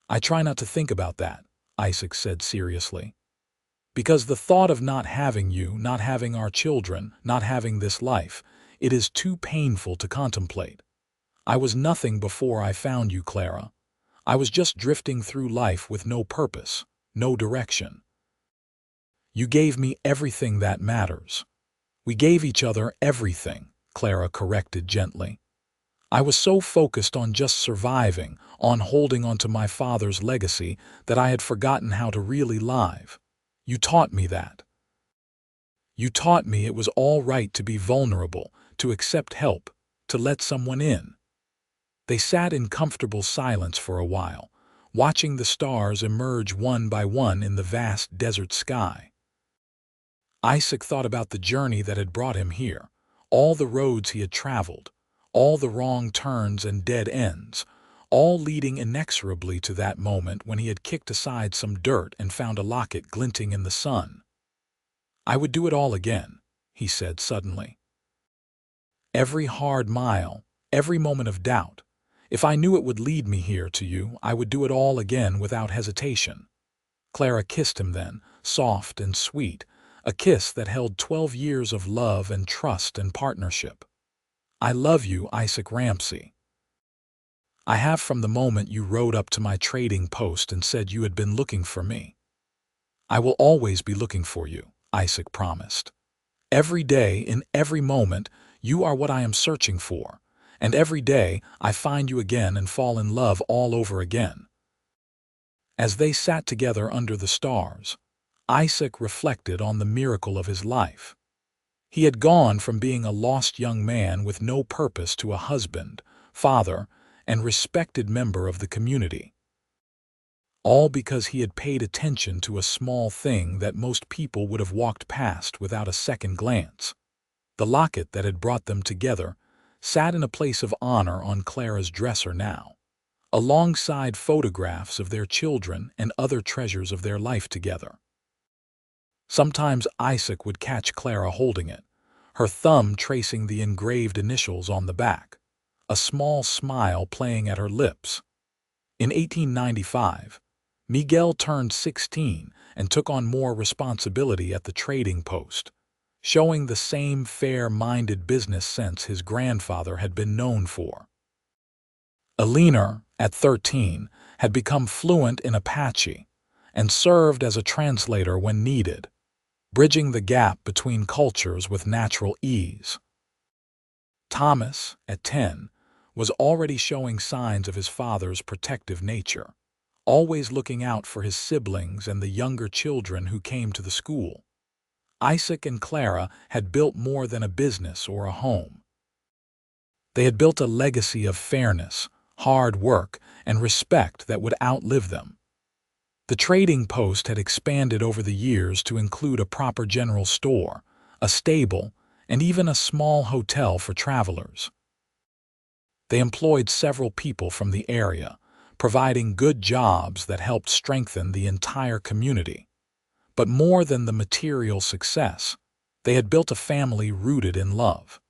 [SPEAKER 1] I try not to think about that, Isaac said seriously. Because the thought of not having you, not having our children, not having this life, it is too painful to contemplate. I was nothing before I found you, Clara. I was just drifting through life with no purpose, no direction. You gave me everything that matters. We gave each other everything, Clara corrected gently. I was so focused on just surviving, on holding on to my father's legacy, that I had forgotten how to really live. You taught me that. You taught me it was all right to be vulnerable, to accept help, to let someone in. They sat in comfortable silence for a while, watching the stars emerge one by one in the vast desert sky. Isaac thought about the journey that had brought him here, all the roads he had traveled, all the wrong turns and dead ends, all leading inexorably to that moment when he had kicked aside some dirt and found a locket glinting in the sun. I would do it all again, he said suddenly. Every hard mile, every moment of doubt. If I knew it would lead me here to you, I would do it all again without hesitation. Clara kissed him then, soft and sweet, a kiss that held 12 years of love and trust and partnership. I love you, Isaac Ramsey. I have from the moment you rode up to my trading post and said you had been looking for me. I will always be looking for you, Isaac promised. Every day, in every moment, you are what I am searching for, and every day I find you again and fall in love all over again. As they sat together under the stars, Isaac reflected on the miracle of his life. He had gone from being a lost young man with no purpose to a husband, father, and respected member of the community. All because he had paid attention to a small thing that most people would have walked past without a second glance. The locket that had brought them together sat in a place of honor on Clara's dresser now, alongside photographs of their children and other treasures of their life together. Sometimes Isaac would catch Clara holding it, her thumb tracing the engraved initials on the back, a small smile playing at her lips. In 1895, Miguel turned 16 and took on more responsibility at the trading post, showing the same fair-minded business sense his grandfather had been known for. Elena, at 13, had become fluent in Apache and served as a translator when needed, bridging the gap between cultures with natural ease. Thomas, at 10, was already showing signs of his father's protective nature, always looking out for his siblings and the younger children who came to the school. Isaac and Clara had built more than a business or a home. They had built a legacy of fairness, hard work, and respect that would outlive them. The trading post had expanded over the years to include a proper general store, a stable, and even a small hotel for travelers. They employed several people from the area, providing good jobs that helped strengthen the entire community. But more than the material success, they had built a family rooted in love.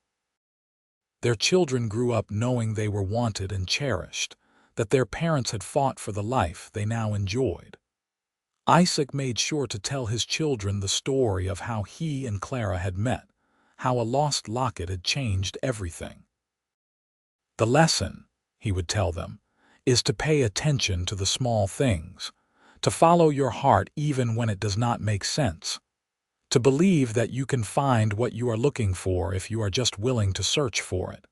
[SPEAKER 1] Their children grew up knowing they were wanted and cherished, that their parents had fought for the life they now enjoyed. Isaac made sure to tell his children the story of how he and Clara had met, how a lost locket had changed everything. The lesson, he would tell them, is to pay attention to the small things, to follow your heart even when it does not make sense, to believe that you can find what you are looking for if you are just willing to search for it.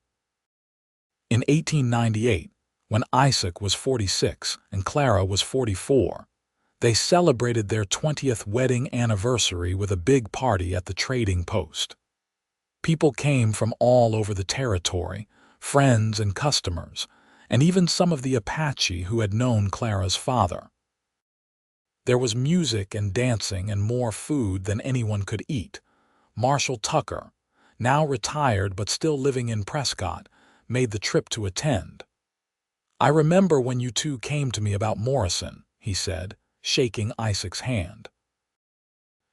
[SPEAKER 1] In 1898, when Isaac was 46 and Clara was 44, they celebrated their 20th wedding anniversary with a big party at the trading post. People came from all over the territory, friends and customers, and even some of the Apache who had known Clara's father. There was music and dancing and more food than anyone could eat. Marshall Tucker, now retired but still living in Prescott, made the trip to attend. "I remember when you two came to me about Morrison," he said, shaking Isaac's hand.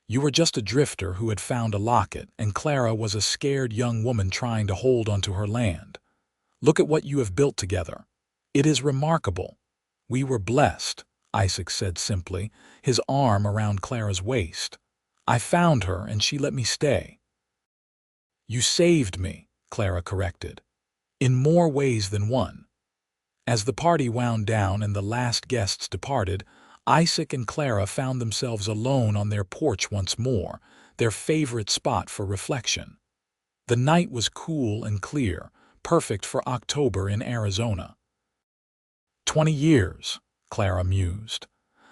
[SPEAKER 1] "You were just a drifter who had found a locket, and Clara was a scared young woman trying to hold onto her land. Look at what you have built together. It is remarkable. "We were blessed," Isaac said simply, his arm around Clara's waist. "I found her and she let me stay." "You saved me," Clara corrected, "in more ways than one." As the party wound down and the last guests departed, Isaac and Clara found themselves alone on their porch once more, their favorite spot for reflection. The night was cool and clear, perfect for October in Arizona. 20 years, Clara mused.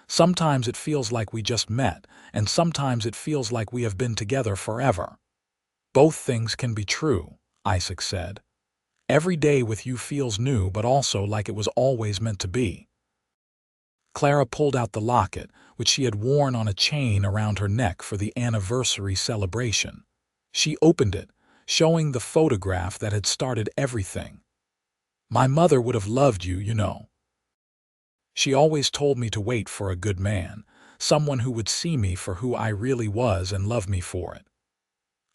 [SPEAKER 1] Sometimes it feels like we just met, and sometimes it feels like we have been together forever. Both things can be true, Isaac said. Every day with you feels new, but also like it was always meant to be. Clara pulled out the locket, which she had worn on a chain around her neck for the anniversary celebration. She opened it, showing the photograph that had started everything. "My mother would have loved you, you know. She always told me to wait for a good man, someone who would see me for who I really was and love me for it."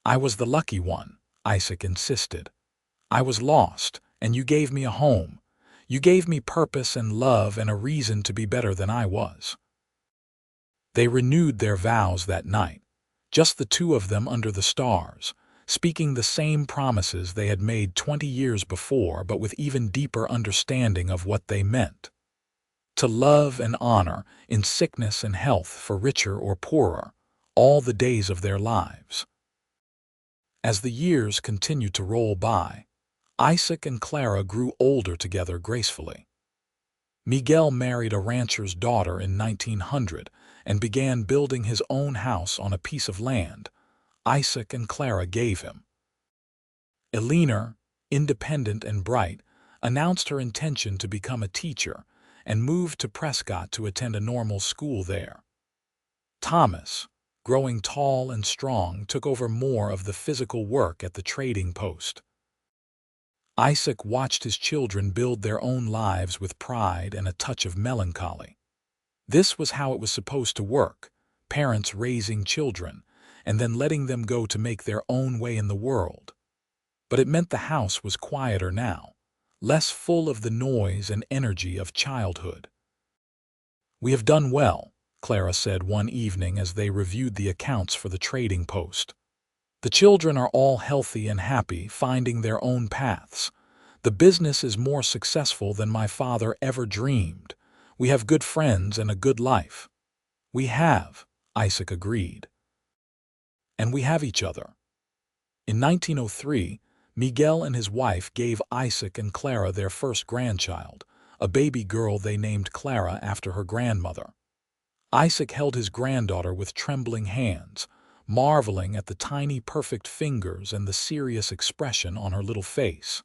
[SPEAKER 1] "I was the lucky one," Isaac insisted. "I was lost, and you gave me a home. You gave me purpose and love and a reason to be better than I was." They renewed their vows that night, just the two of them under the stars, speaking the same promises they had made 20 years before, but with even deeper understanding of what they meant. To love and honor, in sickness and health, for richer or poorer, all the days of their lives. As the years continued to roll by, Isaac and Clara grew older together gracefully. Miguel married a rancher's daughter in 1900 and began building his own house on a piece of land Isaac and Clara gave him. Eleanor, independent and bright, announced her intention to become a teacher and moved to Prescott to attend a normal school there. Thomas, growing tall and strong, took over more of the physical work at the trading post. Isaac watched his children build their own lives with pride and a touch of melancholy. This was how it was supposed to work, parents raising children and then letting them go to make their own way in the world. But it meant the house was quieter now, less full of the noise and energy of childhood. "We have done well," Clara said one evening as they reviewed the accounts for the trading post. "The children are all healthy and happy, finding their own paths. The business is more successful than my father ever dreamed. We have good friends and a good life." "We have," Isaac agreed. "And we have each other." In 1903, Miguel and his wife gave Isaac and Clara their first grandchild, a baby girl they named Clara after her grandmother. Isaac held his granddaughter with trembling hands, marveling at the tiny perfect fingers and the serious expression on her little face.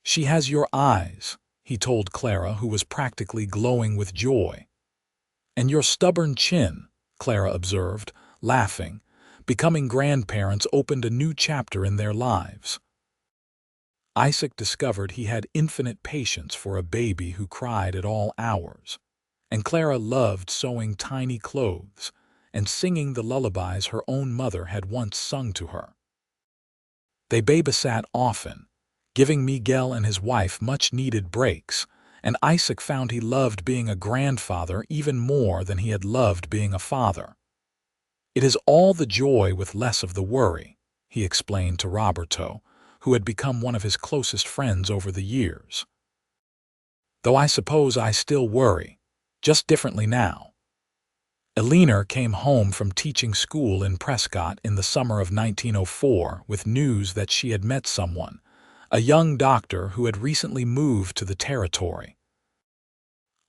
[SPEAKER 1] "She has your eyes," he told Clara, who was practically glowing with joy. "And your stubborn chin," Clara observed, laughing. Becoming grandparents opened a new chapter in their lives. Isaac discovered he had infinite patience for a baby who cried at all hours, and Clara loved sewing tiny clothes and singing the lullabies her own mother had once sung to her. They babysat often, giving Miguel and his wife much-needed breaks, and Isaac found he loved being a grandfather even more than he had loved being a father. "It is all the joy with less of the worry," he explained to Roberto, who had become one of his closest friends over the years. "Though I suppose I still worry, just differently now." Eleanor came home from teaching school in Prescott in the summer of 1904 with news that she had met someone, a young doctor who had recently moved to the territory.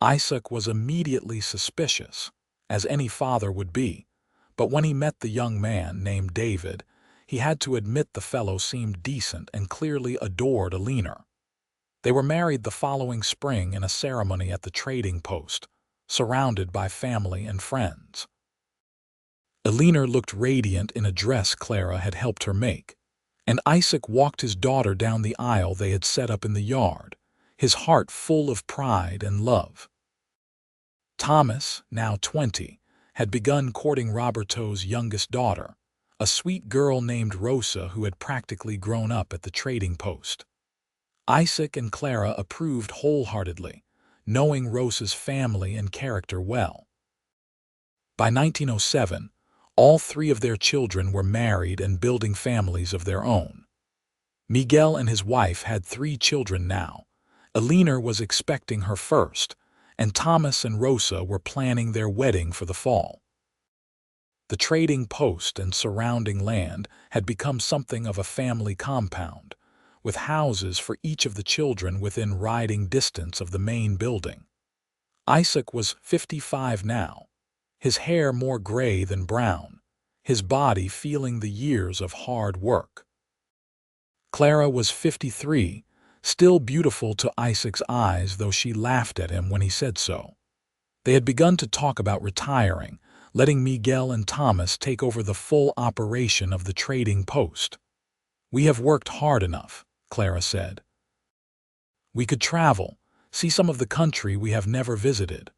[SPEAKER 1] Isaac was immediately suspicious, as any father would be, but when he met the young man named David, he had to admit the fellow seemed decent and clearly adored Eleanor. They were married the following spring in a ceremony at the trading post, surrounded by family and friends. Eleanor looked radiant in a dress Clara had helped her make, and Isaac walked his daughter down the aisle they had set up in the yard, his heart full of pride and love. Thomas, now 20, had begun courting Roberto's youngest daughter, a sweet girl named Rosa who had practically grown up at the trading post. Isaac and Clara approved wholeheartedly, knowing Rosa's family and character well. By 1907, all three of their children were married and building families of their own. Miguel and his wife had 3 children now. Elena was expecting her first, and Thomas and Rosa were planning their wedding for the fall. The trading post and surrounding land had become something of a family compound, with houses for each of the children within riding distance of the main building. Isaac was 55 now, his hair more gray than brown, his body feeling the years of hard work. Clara was 53, still beautiful to Isaac's eyes, though she laughed at him when he said so. They had begun to talk about retiring, letting Miguel and Thomas take over the full operation of the trading post. "We have worked hard enough," Clara said. "We could travel, see some of the country we have never visited,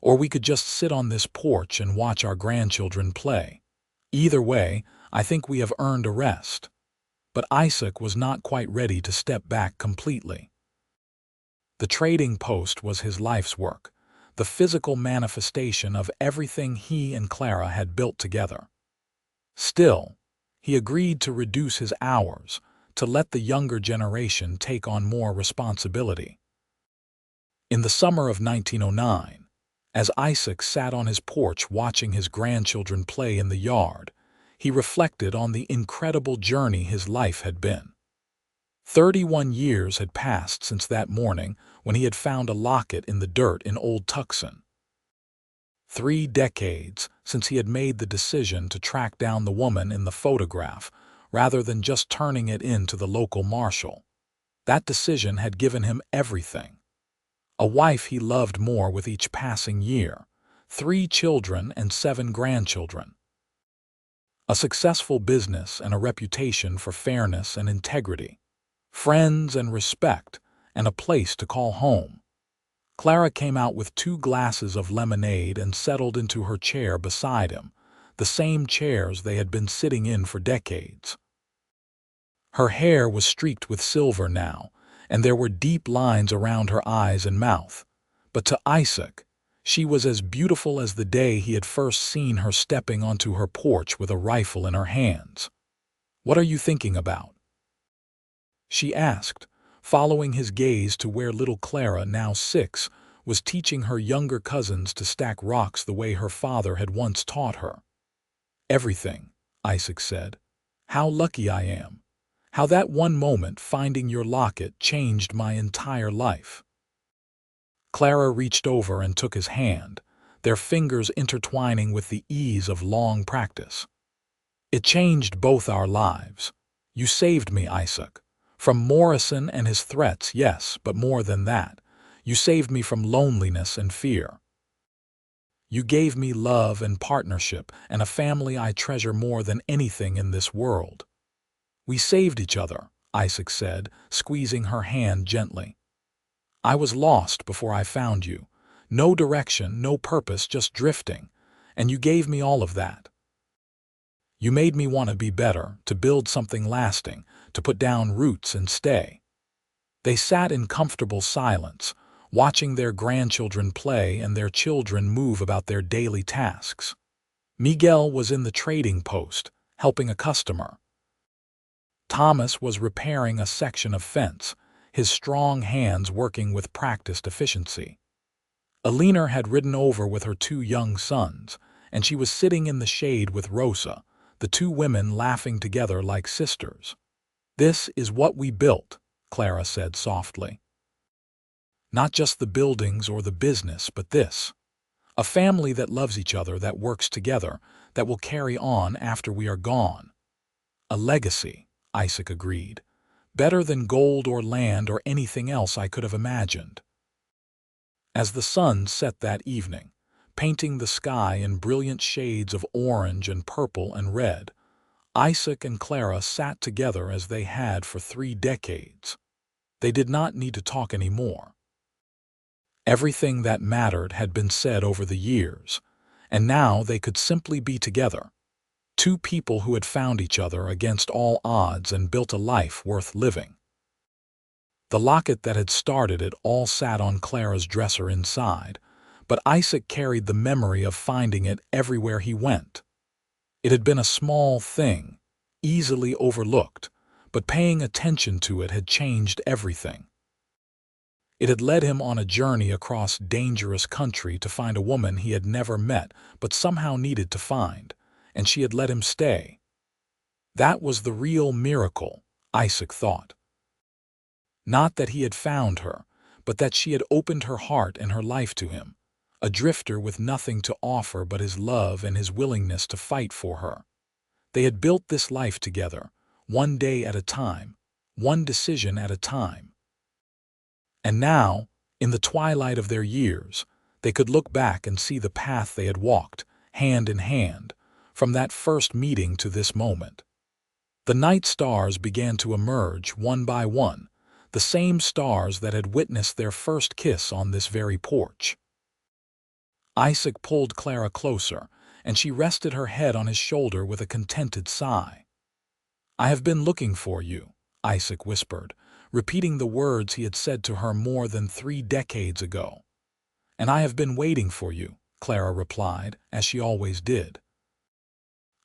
[SPEAKER 1] or we could just sit on this porch and watch our grandchildren play. Either way, I think we have earned a rest." But Isaac was not quite ready to step back completely. The trading post was his life's work, the physical manifestation of everything he and Clara had built together. Still, he agreed to reduce his hours, to let the younger generation take on more responsibility. In the summer of 1909, as Isaac sat on his porch watching his grandchildren play in the yard, he reflected on the incredible journey his life had been. 31 years had passed since that morning when he had found a locket in the dirt in Old Tucson. 3 decades since he had made the decision to track down the woman in the photograph rather than just turning it in to the local marshal. That decision had given him everything. A wife he loved more with each passing year, 3 children and 7 grandchildren. A successful business and a reputation for fairness and integrity, friends and respect, and a place to call home. Clara came out with 2 glasses of lemonade and settled into her chair beside him, the same chairs they had been sitting in for decades. Her hair was streaked with silver now, and there were deep lines around her eyes and mouth, but to Isaac, she was as beautiful as the day he had first seen her stepping onto her porch with a rifle in her hands. "What are you thinking about?" she asked, following his gaze to where little Clara, now 6, was teaching her younger cousins to stack rocks the way her father had once taught her. "Everything," Isaac said. "How lucky I am. How that one moment finding your locket changed my entire life." Clara reached over and took his hand, their fingers intertwining with the ease of long practice. "It changed both our lives. You saved me, Isaac. From Morrison and his threats, yes, but more than that, you saved me from loneliness and fear. You gave me love and partnership and a family I treasure more than anything in this world." "We saved each other," Isaac said, squeezing her hand gently. "I was lost before I found you. No direction, no purpose, just drifting. And you gave me all of that. You made me want to be better, to build something lasting, to put down roots and stay." They sat in comfortable silence, watching their grandchildren play and their children move about their daily tasks. Miguel was in the trading post, helping a customer. Thomas was repairing a section of fence, his strong hands working with practiced efficiency. Elena had ridden over with her 2 young sons, and she was sitting in the shade with Rosa, the 2 women laughing together like sisters. "This is what we built," Clara said softly. "Not just the buildings or the business, but this. A family that loves each other, that works together, that will carry on after we are gone." "A legacy," Isaac agreed. "Better than gold or land or anything else I could have imagined." As the sun set that evening, painting the sky in brilliant shades of orange and purple and red, Isaac and Clara sat together as they had for 3 decades. They did not need to talk anymore. Everything that mattered had been said over the years, and now they could simply be together. 2 people who had found each other against all odds and built a life worth living. The locket that had started it all sat on Clara's dresser inside, but Isaac carried the memory of finding it everywhere he went. It had been a small thing, easily overlooked, but paying attention to it had changed everything. It had led him on a journey across dangerous country to find a woman he had never met but somehow needed to find, and she had let him stay. That was the real miracle, Isaac thought. Not that he had found her, but that she had opened her heart and her life to him, a drifter with nothing to offer but his love and his willingness to fight for her. They had built this life together, one day at a time, one decision at a time. And now, in the twilight of their years, they could look back and see the path they had walked, hand in hand, from that first meeting to this moment. The night stars began to emerge one by one, the same stars that had witnessed their first kiss on this very porch. Isaac pulled Clara closer, and she rested her head on his shoulder with a contented sigh. "I have been looking for you," Isaac whispered, repeating the words he had said to her more than 3 decades ago. "And I have been waiting for you," Clara replied, as she always did.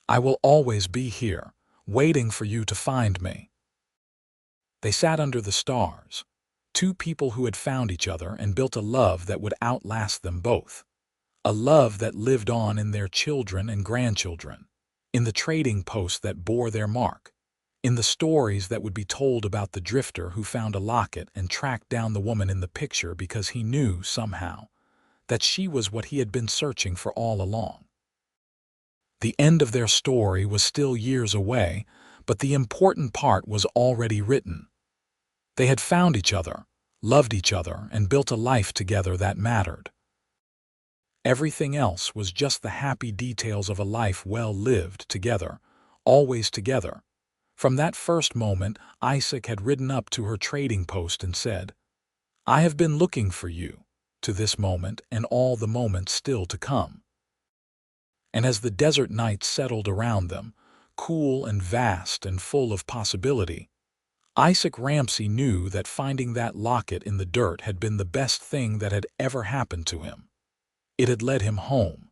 [SPEAKER 1] "I will always be here, waiting for you to find me." They sat under the stars, two people who had found each other and built a love that would outlast them both. A love that lived on in their children and grandchildren, in the trading posts that bore their mark, in the stories that would be told about the drifter who found a locket and tracked down the woman in the picture because he knew, somehow, that she was what he had been searching for all along. The end of their story was still years away, but the important part was already written. They had found each other, loved each other, and built a life together that mattered. Everything else was just the happy details of a life well lived together, always together. From that first moment, Isaac had ridden up to her trading post and said, "I have been looking for you," to this moment and all the moments still to come. And as the desert night settled around them, cool and vast and full of possibility, Isaac Ramsey knew that finding that locket in the dirt had been the best thing that had ever happened to him. It had led him home.